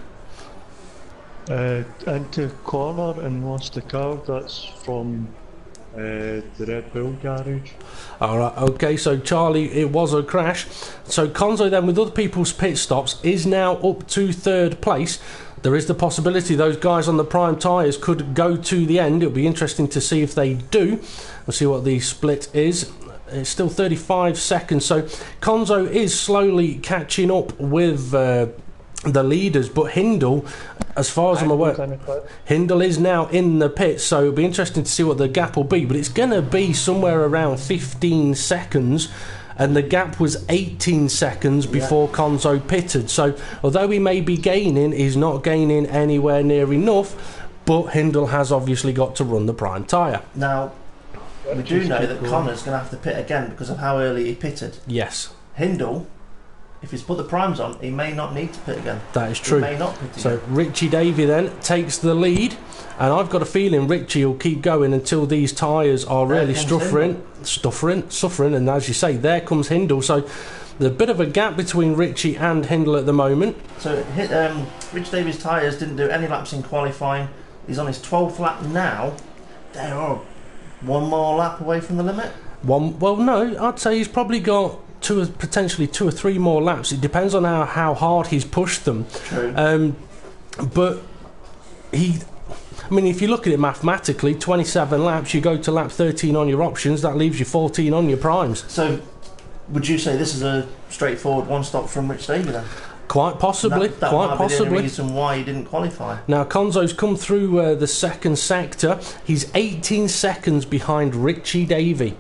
Speaker 4: Into corner and lost the car. That's from the Red Bull garage.
Speaker 2: Alright, okay, so Charlie, it was a crash. So Konzo then, with other people's pit stops, is now up to third place. There is the possibility those guys on the prime tyres could go to the end. It'll be interesting to see if they do. We'll see what the split is. It's still 35 seconds, so Konzo is slowly catching up with the leaders, but Hindle, as far as I'm aware, Hindle is now in the pit, so it'll be interesting to see what the gap will be, but it's going to be somewhere around 15 seconds, and the gap was 18 seconds before Konzo pitted, so although he may be gaining, he's not gaining anywhere near enough, but Hindle has obviously got to run the prime tyre.
Speaker 3: Now, we do know that Connor's going to have to pit again because of how early he pitted.
Speaker 2: Yes.
Speaker 3: Hindle, if he's put the primes on, he may not need to pit again.
Speaker 2: That is true.
Speaker 3: He may not pit again.
Speaker 2: So Richie Davey then takes the lead, and I've got a feeling Richie will keep going until these tyres are really suffering, and as you say, there comes Hindle. So there's a bit of a gap between Richie and Hindle at the moment.
Speaker 3: So Rich Davies' tyres didn't do any laps in qualifying. He's on his 12th lap now. They are one more lap away from the limit.
Speaker 2: Well, no, I'd say he's probably got potentially 2 or 3 more laps. It depends on how hard he's pushed them.
Speaker 3: True.
Speaker 2: But if you look at it mathematically, 27 laps, you go to lap 13 on your options, that leaves you 14 on your primes.
Speaker 3: So would you say this is a straightforward one stop from Rich Davey then?
Speaker 2: Quite possibly.
Speaker 3: That
Speaker 2: quite
Speaker 3: might
Speaker 2: possibly.
Speaker 3: be the only reason why he didn't qualify.
Speaker 2: Now Konzo's come through the second sector. He's 18 seconds behind Richie Davey.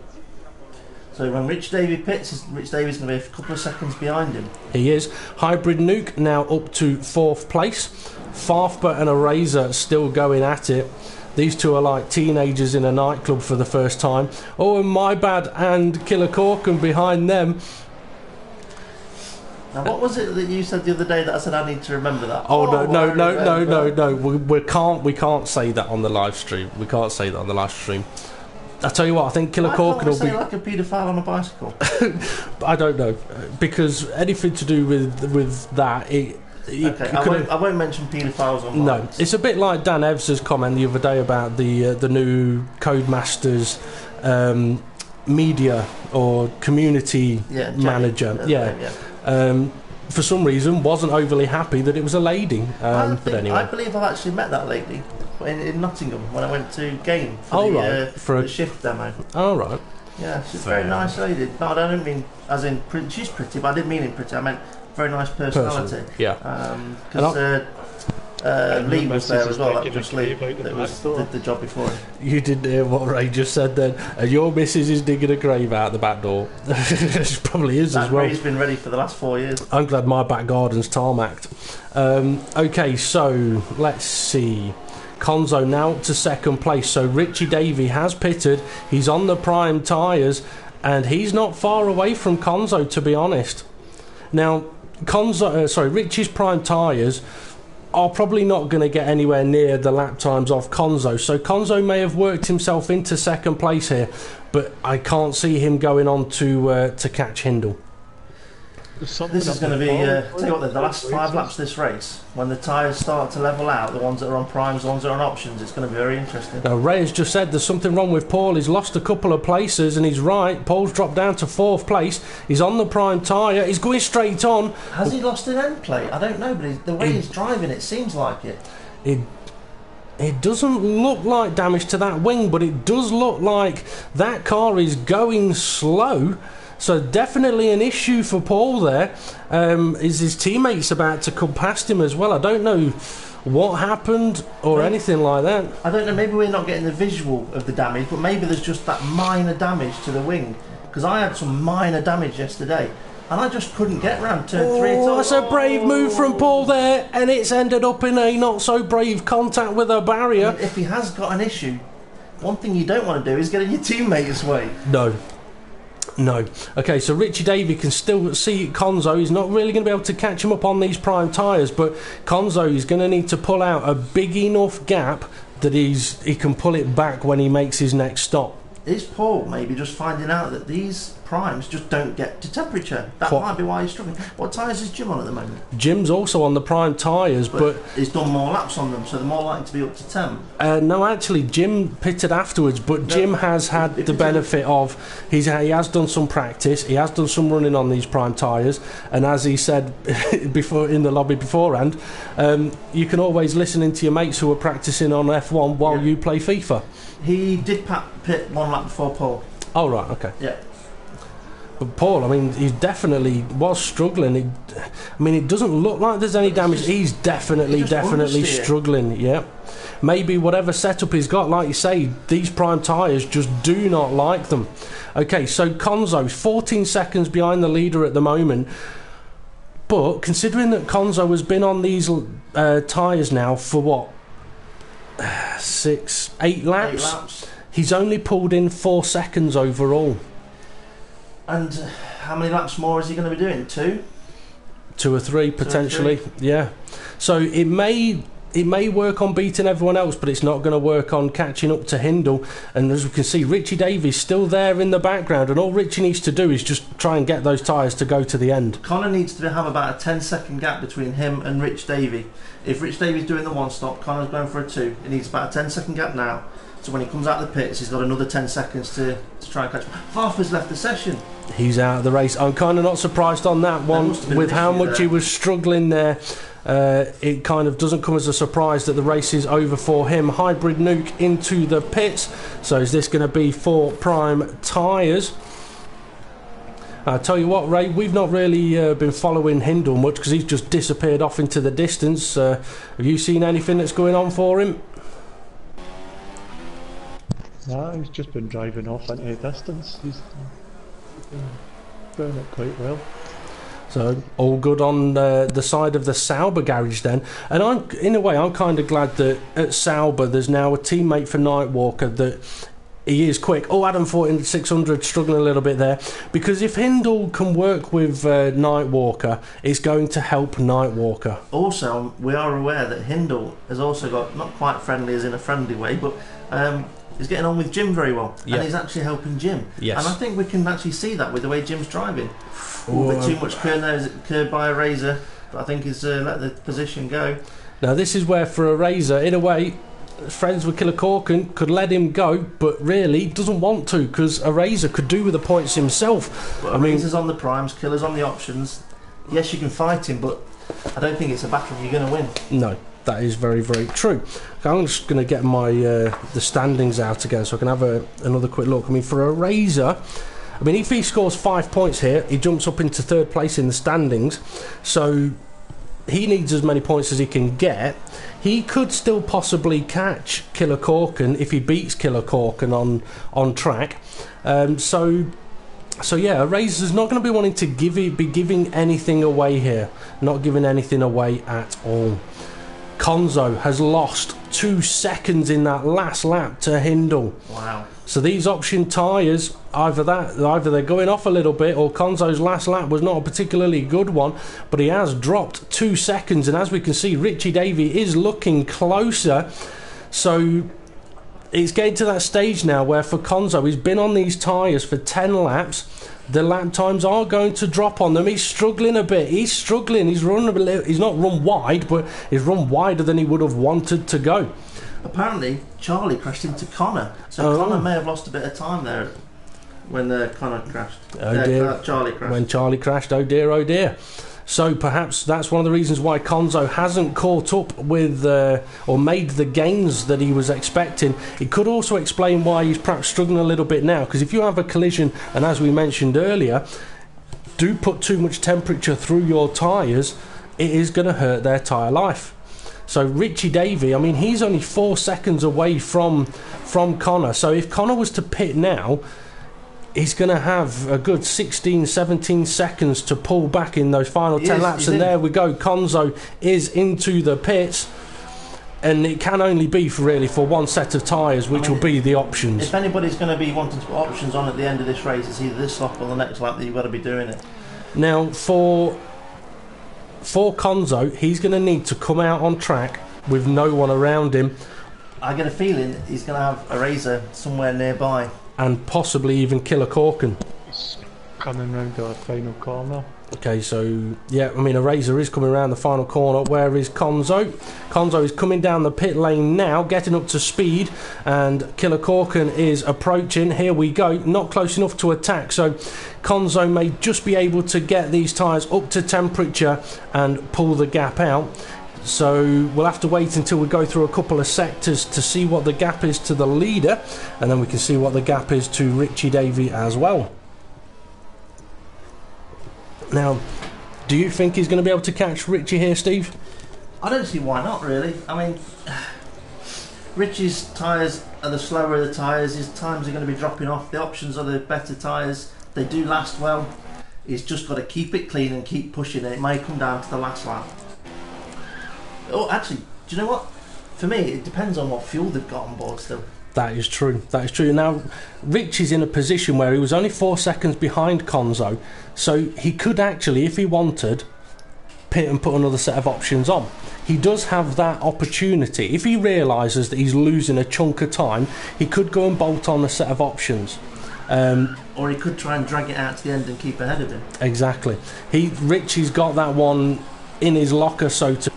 Speaker 3: So when Rich Davey pits, Rich Davey's going to be a couple of seconds behind him.
Speaker 2: He is. Hybrid Nuke now up to 4th place. Farfba and Eraser still going at it. These two are like teenagers in a nightclub for the first time. Oh, and My Bad and Killer Corkin behind them.
Speaker 3: Now, what was it that you said the other day that I said I need to remember that?
Speaker 2: No. We can't say that on the live stream. We can't say that on the live stream. I tell you what, I think Killer Corkin will be
Speaker 3: like a paedophile on a bicycle.
Speaker 2: I don't know, because anything to do with that,
Speaker 3: I won't mention paedophiles on.
Speaker 2: No, it's a bit like Dan Evans' comment the other day about the new Codemasters media or community manager. For some reason, wasn't overly happy that it was a lady. But anyway,
Speaker 3: I believe I've actually met that lady in Nottingham when I went to Game for the shift demo.
Speaker 2: Oh right.
Speaker 3: Yeah, she's a very nice lady. No, I don't mean as in she's pretty, but I didn't mean in pretty. I meant very nice personality.
Speaker 2: Yeah.
Speaker 3: Because Lee was there as well. That was Lee that did the job before him.
Speaker 2: You didn't hear what Ray just said then. And your missus is digging a grave out the back door. She probably is as well.
Speaker 3: Ray's been ready for the last 4 years.
Speaker 2: I'm glad my back garden's tarmacked. Okay, so let's see. Konzo now up to second place. So Richie Davey has pitted. He's on the prime tyres, and he's not far away from Konzo, to be honest. Now, Richie's prime tyres are probably not going to get anywhere near the lap times of Konzo. So Konzo may have worked himself into second place here, but I can't see him going on to catch Hindle.
Speaker 4: something
Speaker 3: This is going to be, tell you what, the last 5 laps of this race, when the tyres start to level out, the ones that are on primes, the ones that are on options, it's going to be very interesting.
Speaker 2: Now, Ray has just said there's something wrong with Paul. He's lost a couple of places, and he's right. Paul's dropped down to 4th place. He's on the prime tyre. He's going straight on.
Speaker 3: Has he lost an end plate? I don't know, but the way he's driving, it seems like it.
Speaker 2: It doesn't look like damage to that wing, but it does look like that car is going slow. So definitely an issue for Paul there. Is his teammates about to come past him as well? I don't know what happened or anything like that.
Speaker 3: I don't know, maybe we're not getting the visual of the damage, but maybe there's just that minor damage to the wing. Because I had some minor damage yesterday, and I just couldn't get round turn 3 at all.
Speaker 2: That's a brave move from Paul there, and it's ended up in a not so brave contact with a barrier.
Speaker 3: I mean, if he has got an issue, one thing you don't want to do is get in your teammate's way.
Speaker 2: No. Okay, so Richie Davey can still see Konzo. He's not really going to be able to catch him up on these prime tyres, but Konzo is going to need to pull out a big enough gap that he can pull it back when he makes his next stop.
Speaker 3: Is Paul maybe just finding out that these primes just don't get to temperature? That might be why he's struggling. What tyres is Jim on at the moment?
Speaker 2: Jim's also on the prime tyres, but
Speaker 3: he's done more laps on them, so they're more likely to be up to 10.
Speaker 2: No, actually, Jim pitted afterwards, but Jim has had the benefit of he has done some practice, he has done some running on these prime tyres, and as he said before in the lobby beforehand, you can always listen into your mates who are practicing on F1 while you play FIFA.
Speaker 3: He did pit 1 lap before Paul.
Speaker 2: Oh right, okay.
Speaker 3: Yeah.
Speaker 2: But Paul, I mean, he definitely was struggling. It doesn't look like there's any damage. He's definitely struggling. Yeah. Maybe whatever setup he's got, like you say, these prime tyres just do not like them. Okay, so Konzo's 14 seconds behind the leader at the moment. But considering that Konzo has been on these tyres now for what? 8 laps? He's only pulled in 4 seconds overall.
Speaker 3: And how many laps more is he going to be doing? 2?
Speaker 2: 2 or 3 potentially. 2 or 3. Yeah. So it may work on beating everyone else, but it's not going to work on catching up to Hindle. And as we can see, Richie Davies still there in the background, and all Richie needs to do is just try and get those tyres to go to the end.
Speaker 3: Connor needs to have about a 10-second gap between him and Rich Davey. If Rich Davey's doing the 1 stop, Connor's going for a 2. He needs about a 10-second gap now. So when he comes out of the pits, he's got another 10 seconds to try and catch him. Harper's left the session.
Speaker 2: He's out of the race. I'm kind of not surprised on that one. With how much he was struggling there, it kind of doesn't come as a surprise that the race is over for him. Hybrid Nuke into the pits. So is this going to be for prime tyres? I'll tell you what, Ray, we've not really been following Hindle much because he's just disappeared off into the distance. Have you seen anything that's going on for him?
Speaker 4: Nah, he's just been driving off into the distance. He's doing it quite well.
Speaker 2: So all good on the side of the Sauber garage then. And in a way, I'm kind of glad that at Sauber there's now a teammate for Nightwalker that he is quick. Oh, Adam 14600 struggling a little bit there. Because if Hindle can work with Nightwalker, it's going to help Nightwalker.
Speaker 3: Also, we are aware that Hindle has also got, not quite friendly as in a friendly way, but he's getting on with Jim very well. Yep. And he's actually helping Jim.
Speaker 2: Yes.
Speaker 3: And I think we can actually see that with the way Jim's driving. A bit too much curve there, curved by a Razor, but I think he's let the position go.
Speaker 2: Now this is where for a Razor, in a way, friends with Killer Corkin could let him go, but really doesn't want to because a Razor could do with the points himself.
Speaker 3: But Razor's on the primes, Killer's on the options. Yes, you can fight him, but I don't think it's a battle you're going to win.
Speaker 2: No, that is very, very true. Okay, I'm just going to get my the standings out again so I can have another quick look. I mean, for a Razor, I mean, if he scores 5 points here, he jumps up into 3rd place in the standings. So he needs as many points as he can get. He could still possibly catch Killer Corkin if he beats Killer Corkin on track. So yeah, Razor's not going to be wanting to be giving anything away here. Not giving anything away at all. Konzo has lost 2 seconds in that last lap to Hindle.
Speaker 3: Wow.
Speaker 2: So these option tyres, either they're going off a little bit, or Konzo's last lap was not a particularly good one, but he has dropped 2 seconds, and as we can see, Richie Davey is looking closer. So it's getting to that stage now where for Konzo, he's been on these tyres for 10 laps. The lap times are going to drop on them. He's struggling a bit. He's struggling. He's run a bit. He's not run wide, but he's run wider than he would have wanted to go.
Speaker 3: Apparently, Charlie crashed into Connor, so Connor may have lost a bit of time there when Connor crashed.
Speaker 2: Oh dear!
Speaker 3: Charlie crashed.
Speaker 2: When Charlie crashed, oh dear, oh dear. So perhaps that's one of the reasons why Konzo hasn't caught up with or made the gains that he was expecting. It could also explain why he's perhaps struggling a little bit now, because if you have a collision, and as we mentioned earlier, do put too much temperature through your tyres, it is going to hurt their tyre life. So Richie Davey, I mean, he's only 4 seconds away from Connor. So if Connor was to pit now, he's going to have a good 16, 17 seconds to pull back in those final 10 laps. And there we go. Konzo is into the pits. And it can only be for one set of tyres, which will be the options.
Speaker 3: If anybody's going to be wanting to put options on at the end of this race, it's either this lap or the next lap that you've got to be doing it.
Speaker 2: Now, for Konzo, he's going to need to come out on track with no one around him.
Speaker 3: I get a feeling he's going to have a Razor somewhere nearby.
Speaker 2: And possibly even Killer Corkin.
Speaker 4: He's coming round the final corner.
Speaker 2: Okay, so, yeah, I mean, a Razor is coming around the final corner. Where is Konzo? Konzo is coming down the pit lane now, getting up to speed, and Killer Corkin is approaching. Here we go, not close enough to attack, so Konzo may just be able to get these tyres up to temperature and pull the gap out. So we'll have to wait until we go through a couple of sectors to see what the gap is to the leader, and then we can see what the gap is to Richie Davey as well. Now, do you think he's going to be able to catch Richie here, Steve?
Speaker 3: I don't see why not, really. I mean, Richie's tyres are the slower of the tyres. His times are going to be dropping off. The options are the better tyres. They do last well. He's just got to keep it clean and keep pushing it. It may come down to the last lap. Oh, actually, do you know what? For me, it depends on what fuel they've got on board still.
Speaker 2: That is true. That is true. Now, Rich is in a position where he was only 4 seconds behind Konzo, so he could actually, if he wanted, pit and put another set of options on. He does have that opportunity. If he realises that he's losing a chunk of time, he could go and bolt on a set of options.
Speaker 3: Or he could try and drag it out to the end and keep ahead of him.
Speaker 2: Exactly. Richie's got that one in his locker, so to...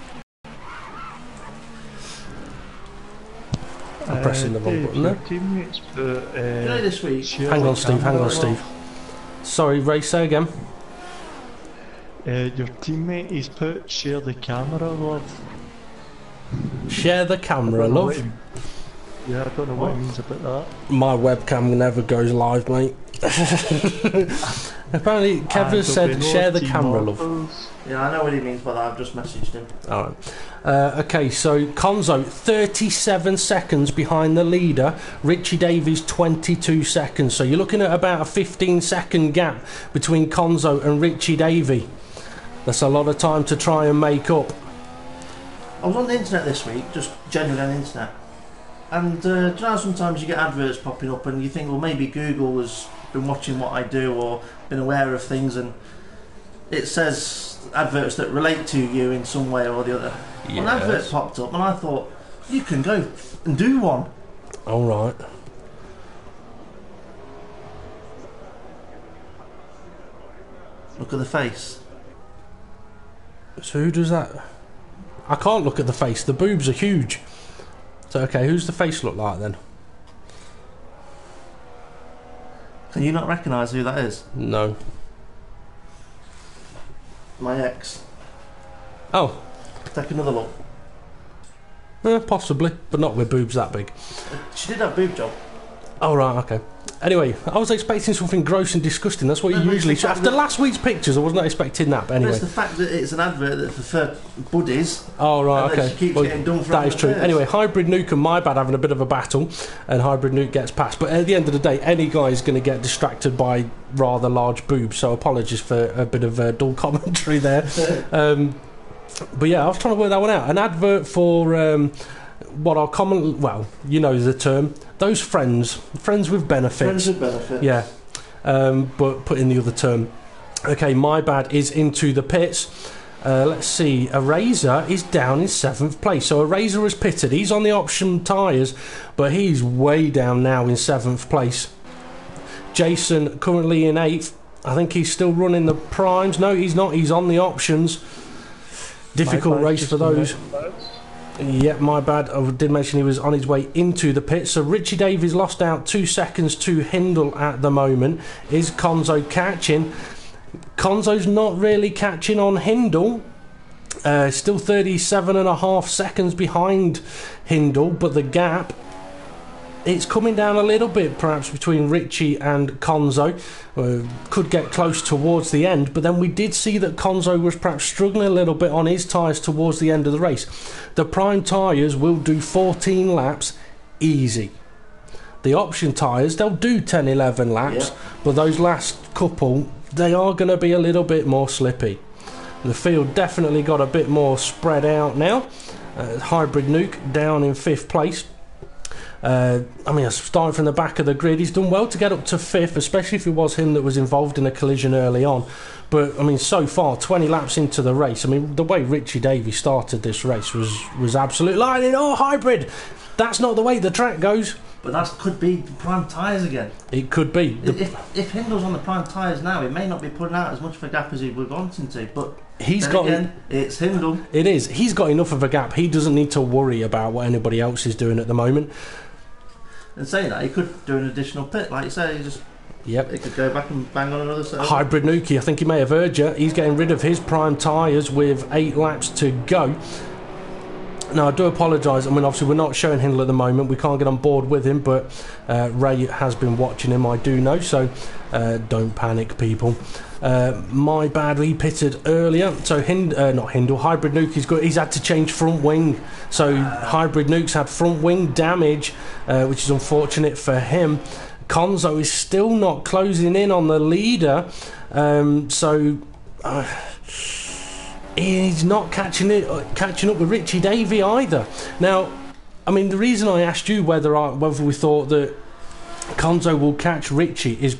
Speaker 2: I'm pressing the wrong button there.
Speaker 4: Teammates put,
Speaker 3: this week.
Speaker 2: Hang on, Steve. Sorry, Ray, say again.
Speaker 4: Your teammate is put share the camera, love.
Speaker 2: Share the camera, love?
Speaker 4: Yeah, I don't know what it means about that.
Speaker 2: My webcam never goes live, mate. Apparently, Kevin said share the camera, love.
Speaker 3: Yeah, I know what he means by that. I've just messaged him.
Speaker 2: Alright. Okay, so Konzo 37 seconds behind the leader. Richie Davies 22 seconds. So you're looking at about a 15-second gap between Konzo and Richie Davey. That's a lot of time to try and make up.
Speaker 3: I was on the internet this week, just generally on the internet. And do you know how sometimes you get adverts popping up and you think, well, maybe Google has been watching what I do or been aware of things, and it says adverts that relate to you in some way or the other. Yes. An advert popped up and I thought, you can go and do one.
Speaker 2: Alright.
Speaker 3: Look at the face.
Speaker 2: So who does that? I can't look at the face, the boobs are huge. So okay, who's the face look like then?
Speaker 3: Can you not recognise who that is?
Speaker 2: No.
Speaker 3: My ex.
Speaker 2: Oh.
Speaker 3: Take another look.
Speaker 2: Possibly, but not with boobs that big.
Speaker 3: She did have a boob job.
Speaker 2: Oh right, okay. Anyway, I was expecting something gross and disgusting. That's what you usually... After last week's pictures, I wasn't expecting that, but anyway.
Speaker 3: But it's the fact that it's an advert that for buddies.
Speaker 2: Oh, right, okay.
Speaker 3: She keeps getting done for
Speaker 2: that is true.
Speaker 3: affairs.
Speaker 2: Anyway, Hybrid Nuke and My Bad having a bit of a battle, and Hybrid Nuke gets past. But at the end of the day, any guy is going to get distracted by rather large boobs, so apologies for a bit of dull commentary there. But yeah, I was trying to work that one out. An advert for... what are common, well, you know the term, those friends with benefits.
Speaker 3: Friends with benefits.
Speaker 2: Yeah, but put in the other term. Okay, My Bad is into the pits. Let's see, Eraser is down in 7th place. So Eraser has pitted. He's on the option tyres, but he's way down now in 7th place. Jason currently in 8th. I think he's still running the primes. No, he's not. He's on the options. Difficult race for those. Yeah, my bad. I did mention he was on his way into the pit. So Richie Davies lost out 2 seconds to Hindle at the moment. Is Konzo catching? Konzo's not really catching on Hindle. Still 37.5 seconds behind Hindle, but the gap, it's coming down a little bit perhaps between Richie and Konzo. Could get close towards the end, but then we did see that Konzo was perhaps struggling a little bit on his tyres towards the end of the race. The prime tyres will do 14 laps easy. The option tyres, they'll do 10-11 laps, but those last couple, they are going to be a little bit more slippy. The field definitely got a bit more spread out now. Hybrid Nuke down in 5th place. I mean, starting from the back of the grid, he's done well to get up to 5th, especially if it was him that was involved in a collision early on. But I mean, so far 20 laps into the race, I mean, the way Richie Davies started this race was absolute lightning. Oh, Hybrid, that's not the way the track goes.
Speaker 3: But that could be the prime tyres again.
Speaker 2: It could be.
Speaker 3: If Hindle's on the prime tyres now, it may not be putting out as much of a gap as he was wanting to, but
Speaker 2: he's got
Speaker 3: again, it's Hindle.
Speaker 2: It is. He's got enough of a gap. He doesn't need to worry about what anybody else is doing at the moment.
Speaker 3: And saying that, he could do an additional pit, like you say. He could go back and bang on another set.
Speaker 2: Hybrid Nuki, I think he may have heard you. He's getting rid of his prime tyres with 8 laps to go. Now, I do apologise. I mean, obviously, we're not showing Hindle at the moment. We can't get on board with him, but Ray has been watching him, I do know, so don't panic, people. My bad, he pitted earlier. So, not Hindle, Hybrid Nuke, he's had to change front wing. So, Hybrid Nuke's had front wing damage, which is unfortunate for him. Konzo is still not closing in on the leader. He's not catching up with Richie Davey either. Now, I mean, the reason I asked you whether we thought that Konzo will catch Richie is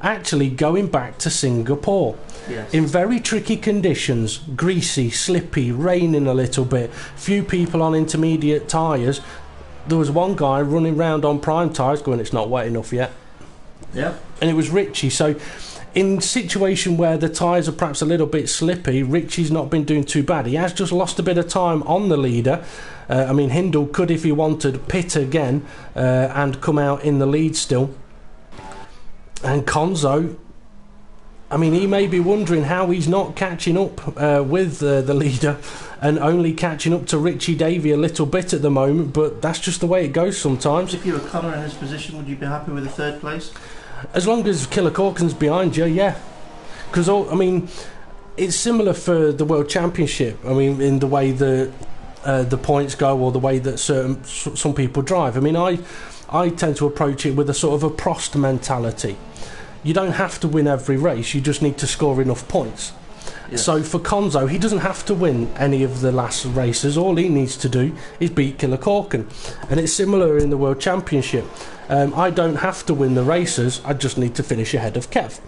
Speaker 2: actually going back to Singapore.
Speaker 3: Yes.
Speaker 2: In very tricky conditions, greasy, slippy, raining a little bit, few people on intermediate tyres. There was one guy running round on prime tyres going, it's not wet enough yet.
Speaker 3: Yeah.
Speaker 2: And it was Richie. So in a situation where the tyres are perhaps a little bit slippy, Richie's not been doing too bad. He has just lost a bit of time on the leader. I mean, Hindle could, if he wanted, pit again and come out in the lead still. And Konzo, I mean, he may be wondering how he's not catching up with the leader and only catching up to Richie Davey a little bit at the moment, but that's just the way it goes sometimes.
Speaker 3: If you were Connor in his position, would you be happy with the 3rd place?
Speaker 2: As long as Killer Corkin's behind you, yeah. Because, I mean, it's similar for the World Championship. I mean, in the way that the points go or the way that some people drive. I mean, I tend to approach it with a sort of a Prost mentality. You don't have to win every race, you just need to score enough points. Yes. So for Konzo, he doesn't have to win any of the last races. All he needs to do is beat Killer Corkin. And it's similar in the World Championship. I don't have to win the races, I just need to finish ahead of Kev.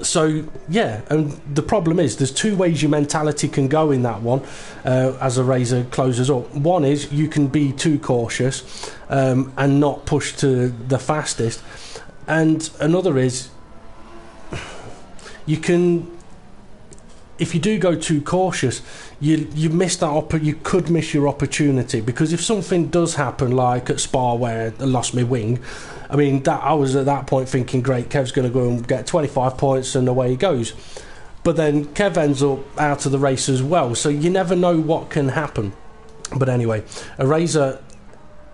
Speaker 2: So, yeah, and the problem is there's 2 ways your mentality can go in that one as a Razor closes up. One is you can be too cautious and not push to the fastest. And another is you can, if you do go too cautious, you miss that you could miss your opportunity, because if something does happen like at Spa where I lost my wing, I mean, I was at that point thinking, great, Kev's going to go and get 25 points and away he goes. But then Kev ends up out of the race as well, so you never know what can happen. But anyway, Eraser,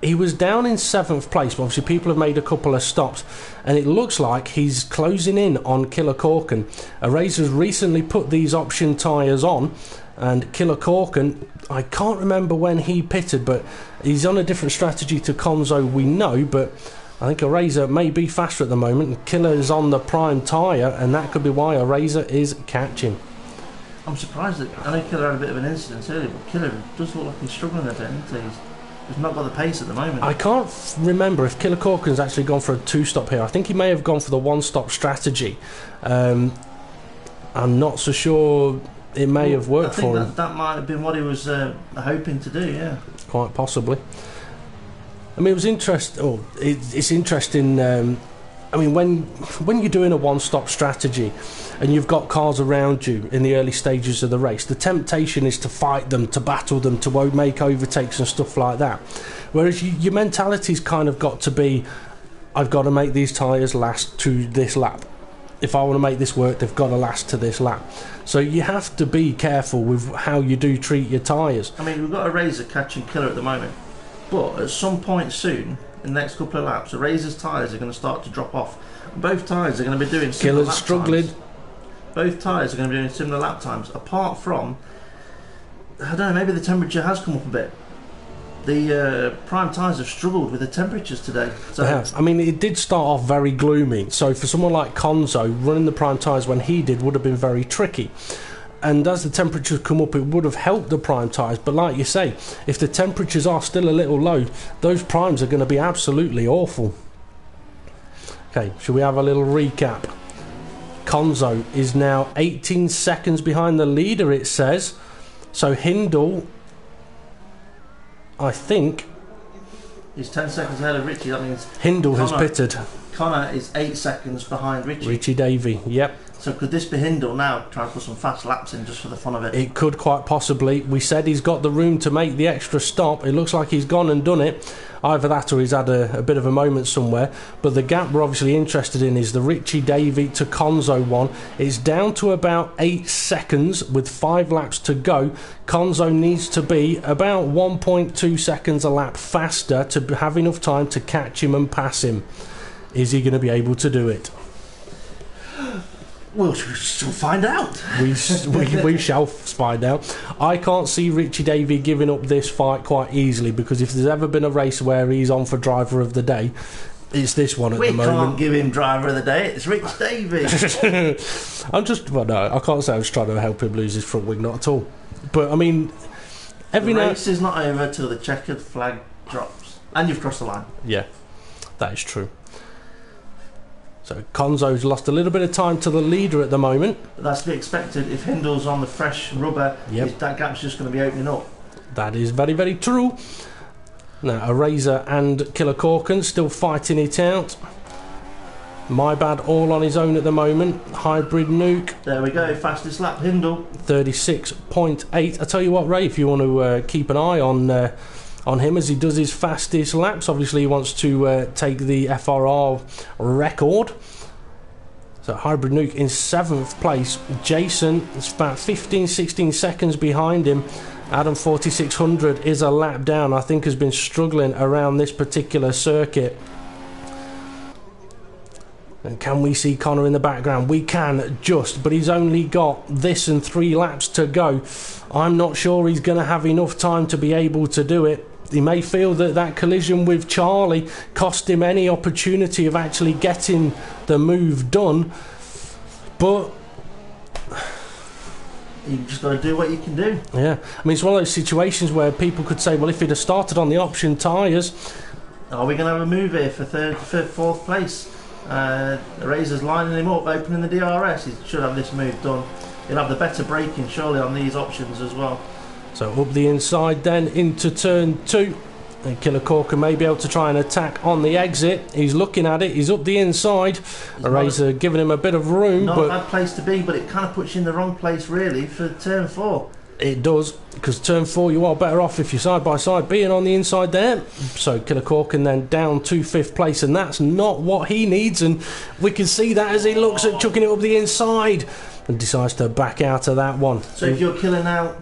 Speaker 2: he was down in 7th place, but obviously people have made a couple of stops, and it looks like he's closing in on Killer Corkin. Eraser's recently put these option tyres on, and Killer Corkin, I can't remember when he pitted, but he's on a different strategy to Konzo, we know, but I think Eraser may be faster at the moment. Killer is on the prime tyre, and that could be why Eraser is catching.
Speaker 3: I'm surprised that, I know Killer had a bit of an incident earlier, but Killer does look like he's struggling a bit, doesn't he? He's not got the pace at the moment.
Speaker 2: I can't remember if Killer Corkin's actually gone for a 2-stop here. I think he may have gone for the 1-stop strategy. I'm not so sure it may have worked for him.
Speaker 3: That might have been what he was hoping to do, yeah.
Speaker 2: Quite possibly. I mean, it was interesting. Oh, it's interesting. I mean, when you're doing a one-stop strategy and you've got cars around you in the early stages of the race, the temptation is to fight them, to battle them, to make overtakes and stuff like that. Whereas your mentality's kind of got to be, I've got to make these tyres last to this lap. If I want to make this work, they've got to last to this lap. So you have to be careful with how you do treat your tyres.
Speaker 3: I mean, we've got a Razor catching Killer at the moment, but at some point soon, in the next couple of laps, the Razor's tyres are going to start to drop off. Both tyres are going to be doing similar
Speaker 2: Killer's
Speaker 3: lap
Speaker 2: struggling.
Speaker 3: times. Both tyres are going to be doing similar lap times, apart from, I don't know, maybe the temperature has come up a bit. The prime tyres have struggled with the temperatures today. So
Speaker 2: They have. I mean, it did start off very gloomy. So for someone like Konzo, running the prime tyres when he did would have been very tricky. And as the temperatures come up, it would have helped the prime tyres. But like you say, if the temperatures are still a little low, those primes are going to be absolutely awful. Okay, shall we have a little recap? Konzo is now 18 seconds behind the leader, it says. So Hindle, I think,
Speaker 3: he's 10 seconds ahead of Richie. That means
Speaker 2: Hindle has pitted.
Speaker 3: Connor is 8 seconds behind Richie.
Speaker 2: Richie Davey, yep.
Speaker 3: So could this be Hindle now trying to put some fast laps in just for the fun of it?
Speaker 2: It could quite possibly. We said he's got the room to make the extra stop. It looks like he's gone and done it. Either that or he's had a bit of a moment somewhere. But the gap we're obviously interested in is the Richie Davey to Konzo one. It's down to about 8 seconds with 5 laps to go. Konzo needs to be about 1.2 seconds a lap faster to have enough time to catch him and pass him. Is he going to be able to do it?
Speaker 3: We'll find out.
Speaker 2: We shall find out. I can't see Richie Davey giving up this fight quite easily, because if there's ever been a race where he's on for driver of the day, it's this one at the moment.
Speaker 3: We can't give him driver of the day. It's Rich Davey.
Speaker 2: I can't say I was trying to help him lose his front wing, not at all. But I mean,
Speaker 3: the race is not over till the checkered flag drops, and you've crossed the line.
Speaker 2: Yeah, that is true. So Konzo's lost a little bit of time to the leader at the moment.
Speaker 3: But that's to be expected. If Hindle's on the fresh rubber, that gap's just going to be opening up.
Speaker 2: That is very, very true. Now, Razor and Killer Corkin still fighting it out. My Bad all on his own at the moment. Hybrid Nuke.
Speaker 3: There we go, fastest lap, Hindle.
Speaker 2: 36.8. I tell you what, Ray, if you want to keep an eye on him as he does his fastest laps. Obviously he wants to take the FRR record. So Hybrid Nuke in 7th place. Jason is about 15-16 seconds behind him. Adam 4600 is a lap down. I think has been struggling around this particular circuit. And can we see Connor in the background? We can, but he's only got this and 3 laps to go. I'm not sure he's going to have enough time to be able to do it. He may feel that collision with Charlie cost him any opportunity of actually getting the move done, but
Speaker 3: you just got to do what you can do.
Speaker 2: Yeah, I mean, it's one of those situations where people could say, well, if he'd have started on the option tyres...
Speaker 3: Are we going to have a move here for 3rd, 5th, 4th place? The Razor's lining him up, opening the DRS. He should have this move done. He'll have the better braking surely on these options as well. So
Speaker 2: up the inside then into turn 2. And Killer Corker may be able to try and attack on the exit. He's looking at it. He's up the inside. Razor giving him a bit of room.
Speaker 3: Not a bad place to be, but it kind of puts you in the wrong place really for turn 4.
Speaker 2: It does, because turn 4 you are better off if you're side by side being on the inside there. So Killer Corkin then down to 5th place, and that's not what he needs, and we can see that as he looks at chucking it up the inside and decides to back out of that one.
Speaker 3: So if you're Killer now,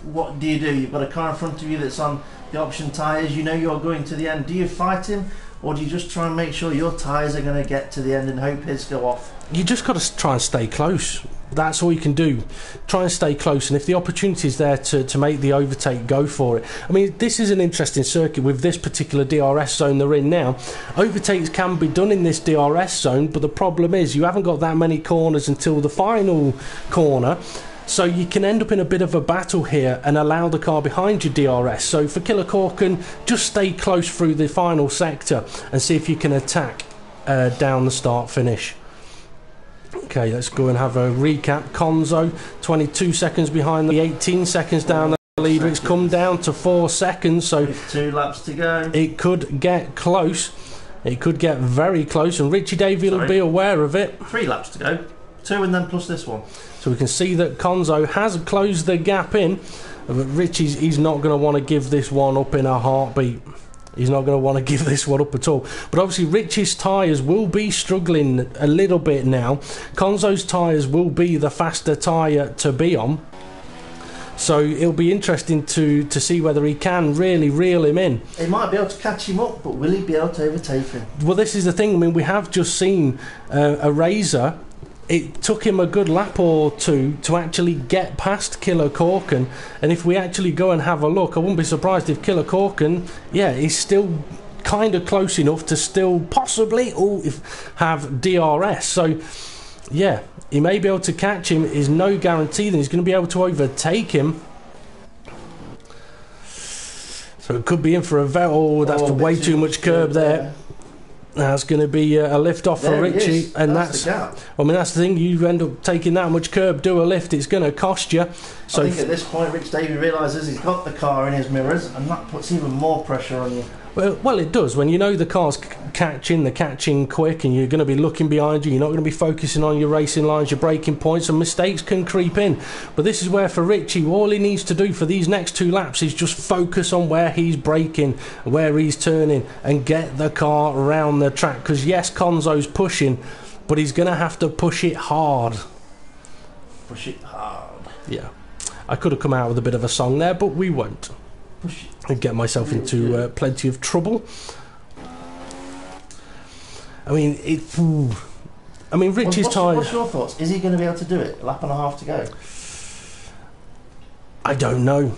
Speaker 3: what do? You've got a car in front of you that's on the option tyres, you know you're going to the end. Do you fight him, or do you just try and make sure your tyres are going to get to the end and hope his go off?
Speaker 2: You just got to try and stay close. That's all you can do. Try and stay close, and if the opportunity is there to make the overtake, go for it. I mean, this is an interesting circuit with this particular DRS zone they're in now. Overtakes can be done in this DRS zone, but the problem is you haven't got that many corners until the final corner. So you can end up in a bit of a battle here and allow the car behind you DRS. So for Killer Corkin, just stay close through the final sector and see if you can attack down the start finish. Okay, let's go and have a recap. Konzo, 22 seconds behind the 18 seconds down the leader. It's come down to 4 seconds, so
Speaker 3: With 2 laps to go.
Speaker 2: it could get close. It could get very close, and Richie Davey will be aware of it.
Speaker 3: 3 laps to go. 2 and then plus this one.
Speaker 2: So we can see that Konzo has closed the gap in, but he's not going to want to give this one up in a heartbeat. He's not going to want to give this one up at all. But obviously Richie's tyres will be struggling a little bit now. Konzo's tyres will be the faster tyre to be on. So it'll be interesting to see whether he can really reel him in.
Speaker 3: He might be able to catch him up, but will he be able to overtake him?
Speaker 2: Well, this is the thing. I mean, we have just seen a Razor. It took him a good lap or two to actually get past Killer Corkin, and if we actually go and have a look, I wouldn't be surprised if Killer Corkin, is still kind of close enough to still possibly have DRS. So, yeah, he may be able to catch him. Is no guarantee that he's going to be able to overtake him. So it could be in for a that's way too much curb there. That's going to be a lift off for Richie, and that's
Speaker 3: the gap.
Speaker 2: I mean, that's the thing. You end up taking that much curb, do a lift, it's going to cost you. So
Speaker 3: I think at this point, Rich Davey realises he's got the car in his mirrors, and that puts even more pressure on you.
Speaker 2: Well, it does. When you know the car's they're catching quick, and you're going to be looking behind you, you're not going to be focusing on your racing lines, your braking points, and mistakes can creep in. But this is where, for Richie, all he needs to do for these next 2 laps is just focus on where he's braking, where he's turning, and get the car around the track. Because yes, Konzo's pushing, but he's going to have to push it hard.
Speaker 3: Push it hard.
Speaker 2: Yeah. I could have come out with a bit of a song there, but we won't.
Speaker 3: Push it.
Speaker 2: And get myself into plenty of trouble. I mean, Richie's tyre.
Speaker 3: What's your thoughts? Is he going to be able to do it? A lap and a half to go.
Speaker 2: I don't know.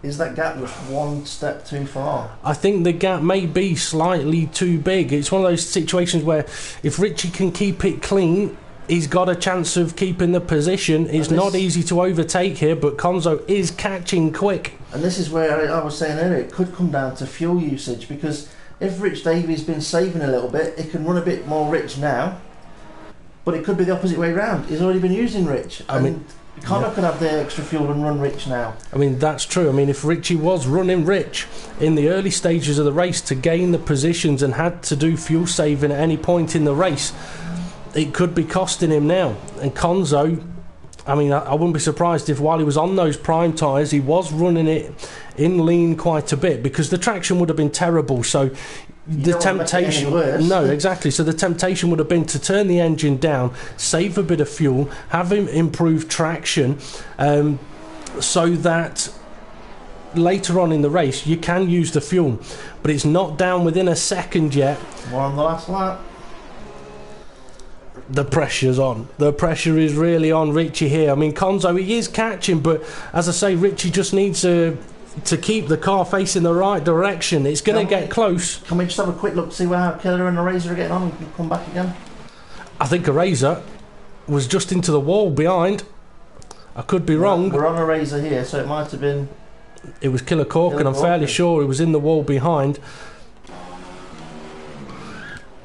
Speaker 3: Is that gap just one step too far?
Speaker 2: I think the gap may be slightly too big. It's one of those situations where if Richie can keep it clean, he's got a chance of keeping the position. It's not easy to overtake here, but Konzo is catching quick. And
Speaker 3: this is where I was saying earlier, it could come down to fuel usage, because if Rich Davy's been saving a little bit, it can run a bit more rich now, but it could be the opposite way round. He's already been using rich. Connor could have the extra fuel and run rich now. I mean, that's true. I mean, if Richie was running rich in the early stages of the race to gain the positions and had to do fuel saving at any point in the race, it could be costing him now. And Konzo, I mean, I wouldn't be surprised if while he was on those prime tyres, he was running it in lean quite a bit, because the traction would have been terrible. So the temptation, no, exactly. So the temptation would have been to turn the engine down, save a bit of fuel, have him improve traction, so that later on in the race you can use the fuel. But it's not down within a second yet. More on the last lap.
Speaker 2: The pressure's on. The pressure is really on Richie here. I mean, Konzo, he is catching, but as I say, Richie just needs to keep the car facing the right direction. It's going to get close.
Speaker 3: Can we just have a quick look to see how Killer and the Razor are getting on and come back again?
Speaker 2: I think a Razor was just into the wall behind. I could be wrong.
Speaker 3: We're on a Razor here, so it might have been...
Speaker 2: It was Killer Corkin. I'm fairly sure he was in the wall behind.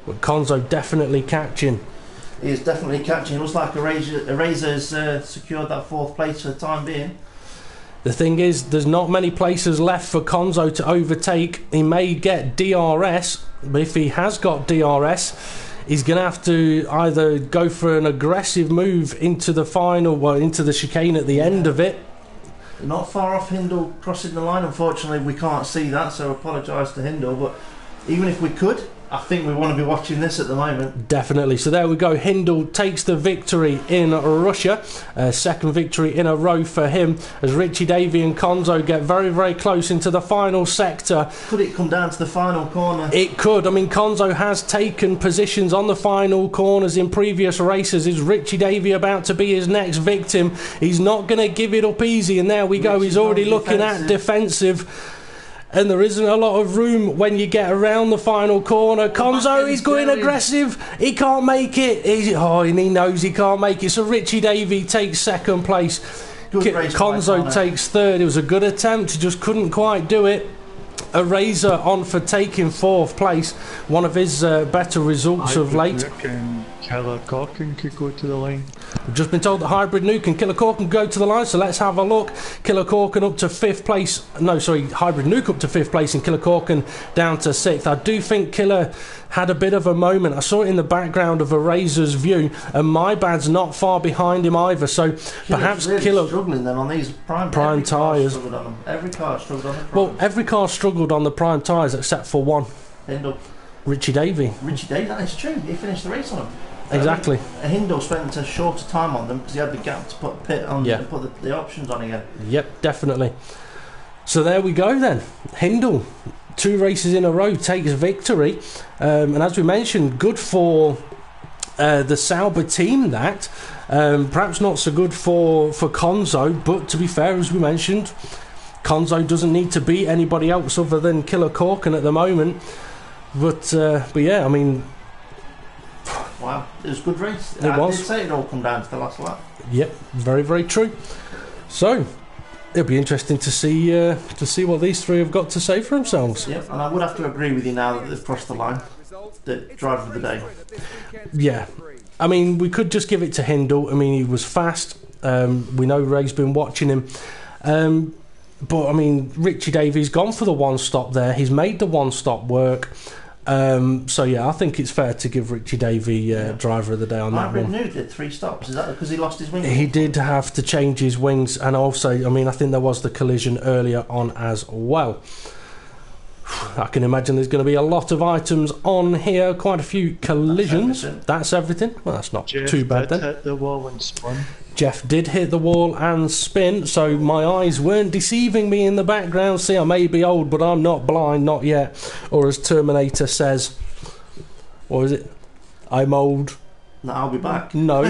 Speaker 2: But Konzo definitely catching.
Speaker 3: He is definitely catching. It looks like a Razor's secured that 4th place for the time being.
Speaker 2: The thing is, there's not many places left for Konzo to overtake. He may get DRS, but if he has got DRS, he's going to have to either go for an aggressive move into the final, into the chicane at the end of it.
Speaker 3: Not far off Hindle crossing the line. Unfortunately, we can't see that, so apologise to Hindle. But even if we could, I think we want to be watching this at the moment.
Speaker 2: Definitely. So there we go. Hindle takes the victory in Russia. Second victory in a row for him, as Richie Davey and Konzo get very, very close into the final sector.
Speaker 3: Could it come down to the final corner?
Speaker 2: It could. I mean, Konzo has taken positions on the final corners in previous races. Is Richie Davey about to be his next victim? He's not going to give it up easy, and there we go. He's already looking at defensive. And there isn't a lot of room when you get around the final corner. Konzo, he's going aggressive. He can't make it. And he knows he can't make it. So Richie Davey takes second place. Konzo takes third. It was a good attempt. He just couldn't quite do it. a Razor on for taking 4th place. One of his better results of late.
Speaker 4: Killer Corkin could go to the line.
Speaker 2: We've just been told that Hybrid Nuke and Killer Corkin go to the line, so let's have a look. Killer Corkin up to 5th place. No, sorry, Hybrid Nuke up to 5th place and Killer Corkin down to 6th. I do think Killer had a bit of a moment. I saw it in the background of a Razor's view, and my bad's not far behind him either, so perhaps
Speaker 3: really
Speaker 2: Killer...
Speaker 3: struggling then on these prime
Speaker 2: tyres.
Speaker 3: Every car struggled on the prime.
Speaker 2: Well, every car struggled on the prime tyres except for one.
Speaker 3: Hindle.
Speaker 2: Richie Davey.
Speaker 3: Richie Davey, that is true. He finished the race on them.
Speaker 2: Exactly.
Speaker 3: Hindle spent a shorter time on them because he had the gap to put pit on and put the options on again.
Speaker 2: Yep, definitely. So there we go then. Hindle, 2 races in a row, takes victory. And as we mentioned, good for the Sauber team that. Perhaps not so good for Konzo, but to be fair, as we mentioned, Konzo doesn't need to beat anybody else other than Killer Corkin at the moment. But yeah, I mean...
Speaker 3: Wow, it was a good race.
Speaker 2: It was.
Speaker 3: I did say it all come down to the last lap.
Speaker 2: Yep, very, very true. So, it'll be interesting to see what these 3 have got to say for themselves.
Speaker 3: Yep, and I would have to agree with you now that they've crossed the line. The driver of the day.
Speaker 2: Yeah. I mean, we could just give it to Hindle. I mean, he was fast. We know Ray's been watching him. But, I mean, Richie Davies gone for the 1 stop there. He's made the 1 stop work. So yeah, I think it's fair to give Richie Davey driver of the day on that one.
Speaker 3: Hybrid Nuke did 3 stops. Is that because he lost his wings?
Speaker 2: He did have to change his wings, and also, I mean, I think there was the collision earlier on as well. I can imagine there's going to be a lot of items on here, quite a few collisions. That's everything. Well, that's not too bad then.
Speaker 4: Hit the wall and spun.
Speaker 2: Jeff did hit the wall and spin, so my eyes weren't deceiving me in the background. See, I may be old, but I'm not blind, not yet. Or as Terminator says, what is it? I'm old.
Speaker 3: No, I'll be back.
Speaker 2: No,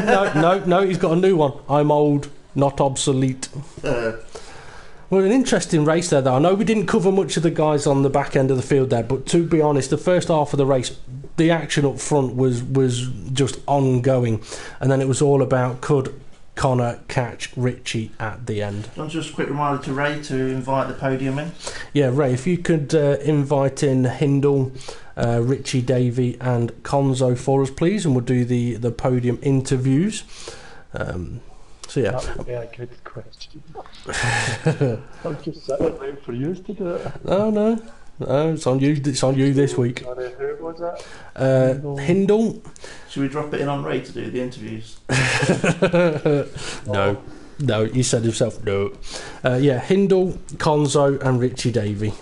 Speaker 2: he's got a new one. I'm old, not obsolete. Well, an interesting race there, though. I know we didn't cover much of the guys on the back end of the field there, but to be honest, the first half of the race, the action up front was just ongoing, and then it was all about could Connor catch Richie at the end.
Speaker 3: Just a quick reminder to Ray to invite the podium in. Yeah,
Speaker 2: Ray, if you could invite in Hindle, Richie Davey and Konzo for us, please, and we'll do the podium interviews. So yeah,
Speaker 4: that would be a good question. I'm just sitting waiting for you to do it.
Speaker 2: No, it's on you. It's on you this week.
Speaker 4: Sorry, who was it?
Speaker 2: Hindle.
Speaker 3: Should we drop it in on Ray to do the interviews?
Speaker 2: No, you said himself no. Yeah, Hindle, Konzo, and Richie Davey.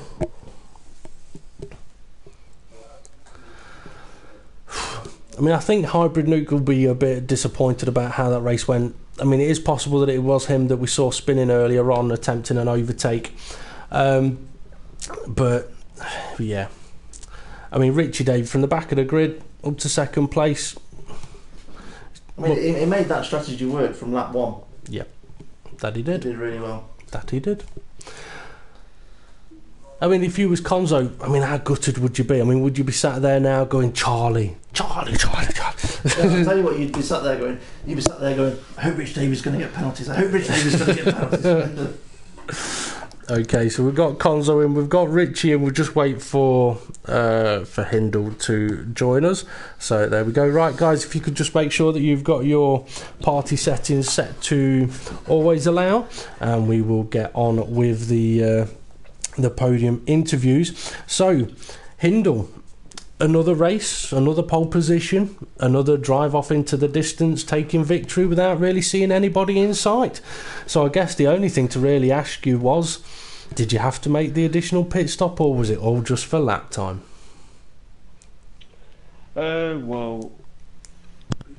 Speaker 2: I mean, I think Hybrid Nuke will be a bit disappointed about how that race went. I mean, it is possible that it was him that we saw spinning earlier on, attempting an overtake. But, yeah. I mean, Richie Davey from the back of the grid up to 2nd place.
Speaker 3: I mean, he made that strategy work from lap 1.
Speaker 2: Yep, that he did.
Speaker 3: He did really well.
Speaker 2: That he did. I mean, if you was Konzo, I mean, how gutted would you be? I mean, would you be sat there now going, Charlie?
Speaker 3: Yeah, I'll tell you what, you'd be sat there going, I hope Rich Davies going to get penalties. I hope Rich Davies going to get penalties.
Speaker 2: Okay, so we've got Konzo in, we've got Richie, and we'll just wait for Hindle to join us. So there we go. Right, guys, if you could just make sure that you've got your party settings set to always allow, and we will get on with the podium interviews. So, Hindle, another race, another pole position, another drive off into the distance, taking victory without really seeing anybody in sight. So I guess the only thing to really ask you was, did you have to make the additional pit stop, or was it all just for lap time?
Speaker 5: Well,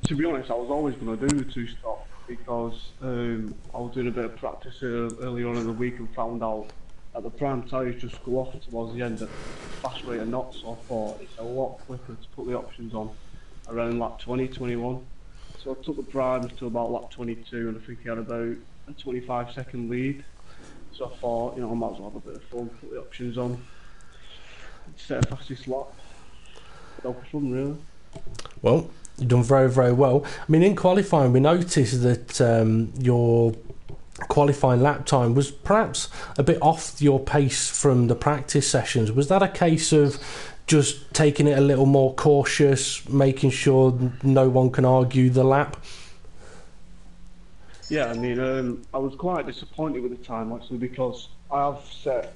Speaker 5: to be honest, I was always going to do the 2 stop because I was doing a bit of practice earlier on in the week and found out that the prime tyres just go off towards the end at a fast rate of knots, so I thought it's a lot quicker to put the options on around lap 20, 21. So I took the primes to about lap 22 and I think he had about a 25-second lead. So I thought, I might as well have a bit of fun, put the options on, set a fastest lap. Go for fun, really. Well,
Speaker 2: you've done very, very well. I mean, in qualifying, we noticed that your qualifying lap time was perhaps a bit off your pace from the practice sessions. Was that a case of just taking it a little more cautious, making sure no one can argue the lap?
Speaker 5: Yeah, I mean, I was quite disappointed with the time actually, because I have set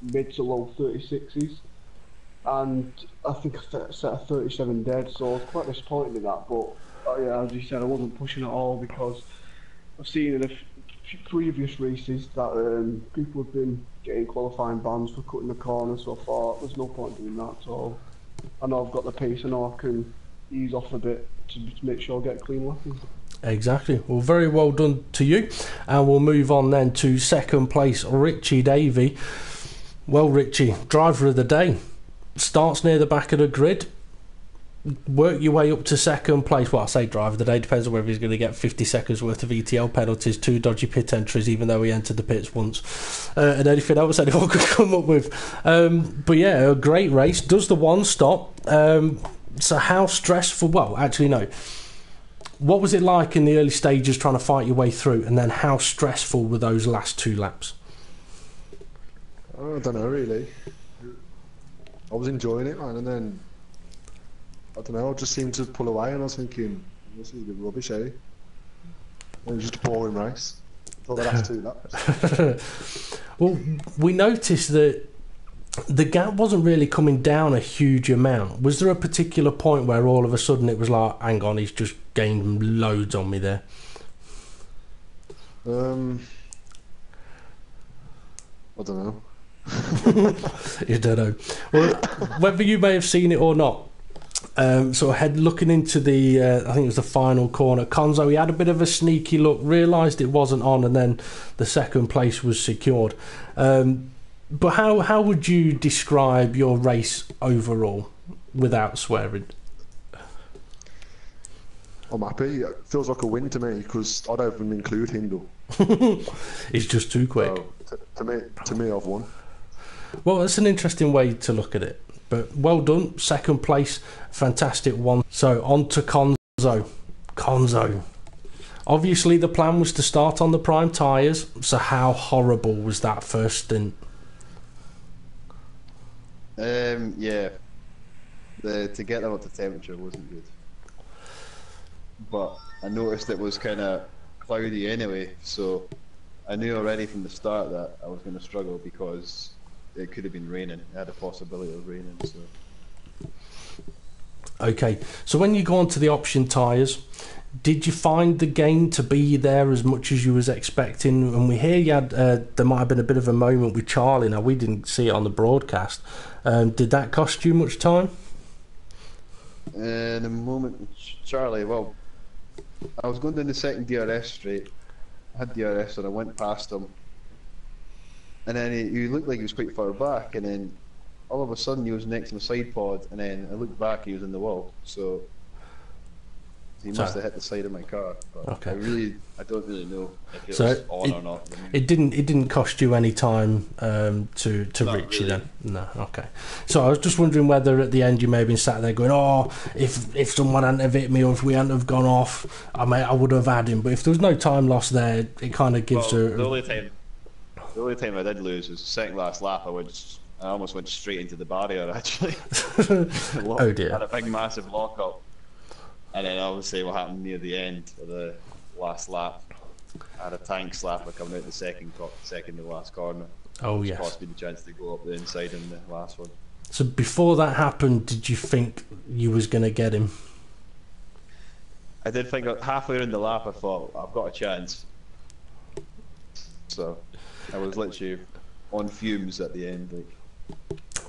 Speaker 5: mid to low 36s, and I think I set a 37 dead, so I was quite disappointed in that. But yeah, as you said, I wasn't pushing at all, because I've seen in a few previous races that people have been getting qualifying bans for cutting the corner, so I thought there's no point doing that. So I know I've got the pace, and I can ease off a bit to make sure I get a clean lap in.
Speaker 2: Exactly. Well, very well done to you. And we'll move on then to second place, Richie Davey. Well, Richie, driver of the day. Starts near the back of the grid. Work your way up to second place. Well, I say driver of the day, depends on whether he's going to get 50 seconds worth of ETL penalties, 2 dodgy pit entries, even though he entered the pits once, and anything else anyone could come up with. But yeah, a great race. Does the one stop. So how stressful? Well, actually, no. What was it like in the early stages trying to fight your way through, and then how stressful were those last 2 laps?
Speaker 6: I don't know, really. I was enjoying it, man, and then I don't know, I just seemed to pull away, and I was thinking, this is a bit rubbish, eh? It was just a boring race. I thought the last 2 laps.
Speaker 2: Well, we noticed that the gap wasn't really coming down a huge amount. Was there a particular point where all of a sudden it was like, hang on, he's just gained loads on me there?
Speaker 6: I don't know.
Speaker 2: You don't know. Well, whether you may have seen it or not, so looking into the I think it was the final corner, Konzo, he had a bit of a sneaky look, realised it wasn't on, and then the second place was secured. But how would you describe your race overall without swearing?
Speaker 6: I'm happy. It feels like a win to me, because I don't even include Hindle.
Speaker 2: It's just too quick.
Speaker 6: So, to me, I've won.
Speaker 2: Well, that's an interesting way to look at it. But well done, second place, fantastic one. So on to Konzo. Konzo. Obviously the plan was to start on the prime tyres, so how horrible was that first stint?
Speaker 7: Yeah. To get them up to temperature wasn't good. But I noticed it was kind of cloudy anyway, so I knew already from the start that I was going to struggle, because it could have been raining. It had a possibility of raining. So.
Speaker 2: Okay, so when you go on to the option tyres, did you find the gain to be there as much as you was expecting? And we hear you had there might have been a bit of a moment with Charlie. Now we didn't see it on the broadcast. Did that cost you much time?
Speaker 7: The moment with Charlie, well, I was going down the second DRS straight. I had DRS and I went past him, and then he looked like he was quite far back, and then all of a sudden he was next to the side pod, and then I looked back, he was in the wall. So he must have hit the side of my car. But
Speaker 2: okay.
Speaker 7: I don't really know if it
Speaker 2: so
Speaker 7: was on or not.
Speaker 2: It didn't cost you any time to reach you then? No, okay. So I was just wondering whether at the end you may have been sat there going, oh, if someone hadn't have hit me, or if we hadn't have gone off, I would have had him. But if there was no time lost there, it kind of gives
Speaker 7: the only time I did lose was the second last lap. I almost went straight into the barrier, actually.
Speaker 2: Oh dear.
Speaker 7: Had a big massive lock up. And then obviously what happened near the end of the last lap, I had a tank slapper coming out the second to last corner.
Speaker 2: Oh yes.
Speaker 7: Cost me the chance to go up the inside in the last one.
Speaker 2: So before that happened, did you think you was going to get him?
Speaker 7: I did think halfway around the lap I thought, I've got a chance. So I was literally on fumes at the end.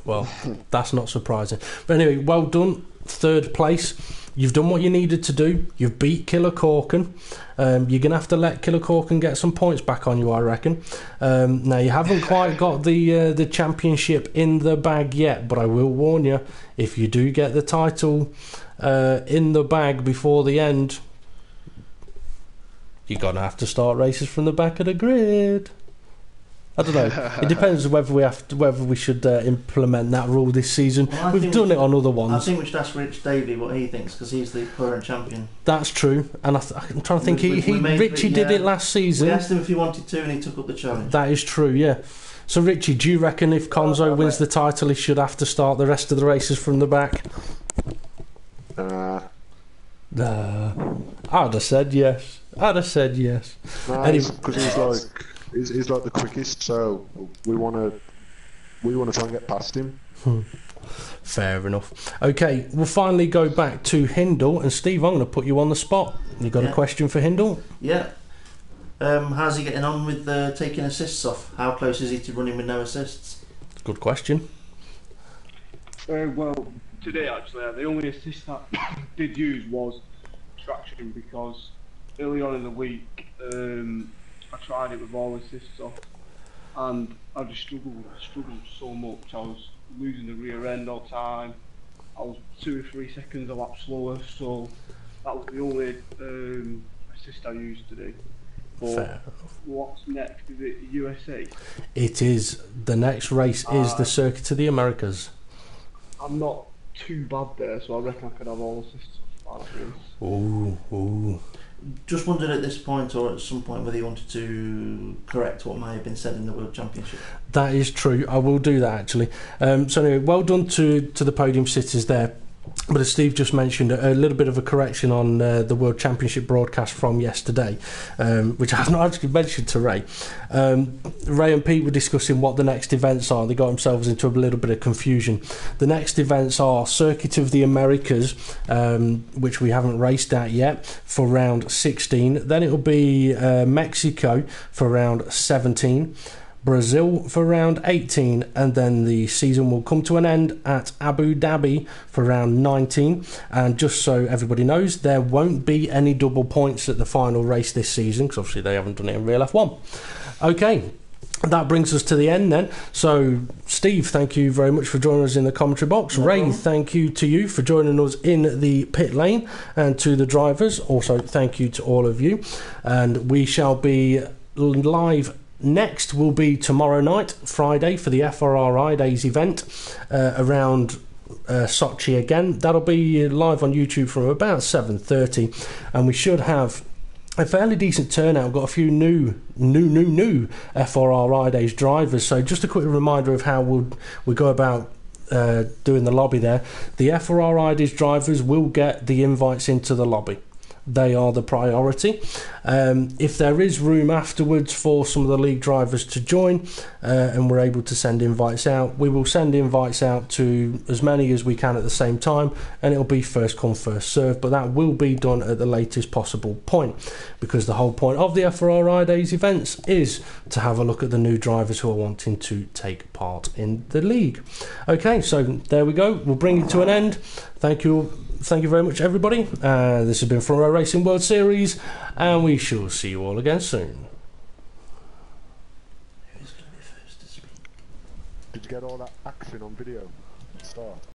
Speaker 2: Well, that's not surprising. But anyway, well done. Third place. You've done what you needed to do. You've beat Killer Corkin. You're going to have to let Killer Corkin get some points back on you, I reckon. Now, you haven't quite got the championship in the bag yet, but I will warn you, if you do get the title in the bag before the end, you're going to have to start races from the back of the grid. I don't know. It depends whether we should implement that rule this season.
Speaker 3: Well,
Speaker 2: We've done it on other
Speaker 3: I
Speaker 2: ones.
Speaker 3: think we should ask Rich Davey what he thinks, because he's the current champion.
Speaker 2: That's true, and I'm trying to think.
Speaker 3: We
Speaker 2: Richie did it last season.
Speaker 3: We asked him if he wanted to, and he took up the challenge.
Speaker 2: That is true, yeah. So, Richie, do you reckon if Konzo wins the title, he should have to start the rest of the races from the back? I'd have said yes.
Speaker 6: Because he's like the quickest, so we want to try and get past him.
Speaker 2: Fair enough. Okay, we'll finally go back to Hindle, and Steve, I'm going to put you on the spot. You got a question for Hindle?
Speaker 3: Yeah. How's he getting on with taking assists off? How close is he to running with no assists?
Speaker 2: Good question.
Speaker 5: Well, today actually, the only assist that I did use was traction, because early on in the week I tried it with all assists off, and I just struggled so much. I was losing the rear end all the time. I was 2 or 3 seconds a lap slower, so that was the only assist I used today. But
Speaker 2: Fair.
Speaker 5: What's next? Is it USA?
Speaker 2: It is. The next race is the Circuit of the Americas.
Speaker 5: I'm not too bad there, so I reckon I could have all assists off that race.
Speaker 2: Ooh.
Speaker 3: Just wondered at this point, or at some point, whether you wanted to correct what may have been said in the World Championship.
Speaker 2: That is true. I will do that, actually. So anyway, well done to the podium sitters there. But as Steve just mentioned, a little bit of a correction on the World Championship broadcast from yesterday, which I have not actually mentioned to Ray. Ray and Pete were discussing what the next events are. They got themselves into a little bit of confusion. The next events are Circuit of the Americas, which we haven't raced at yet, for round 16. Then it'll be Mexico for round 17. Brazil for round 18, and then the season will come to an end at Abu Dhabi for round 19. And just so everybody knows, there won't be any double points at the final race this season, because obviously they haven't done it in Real F1. Okay, that brings us to the end then. So Steve, thank you very much for joining us in the commentary box. Ray, thank you to you for joining us in the pit lane, and to the drivers also thank you to all of you. And we shall be live. Next will be tomorrow night, Friday, for the FRRI Days event around Sochi again. That'll be live on YouTube from about 7:30, and we should have a fairly decent turnout. We've got a few new FRRI Days drivers. So just a quick reminder of how we go about doing the lobby there. The FRRI Days drivers will get the invites into the lobby. They are the priority. If there is room afterwards for some of the league drivers to join, and we're able to send invites out, we will send invites out to as many as we can at the same time, and it'll be first come first serve. But that will be done at the latest possible point, because the whole point of the FRRI Days events is to have a look at the new drivers who are wanting to take part in the league. Okay, so there we go. We'll bring it to an end. Thank you very much, everybody. This has been Front Row Racing World Series, and we shall see you all again soon.
Speaker 3: Who's going to be first to speak?
Speaker 6: Did you get all that action on video? Start.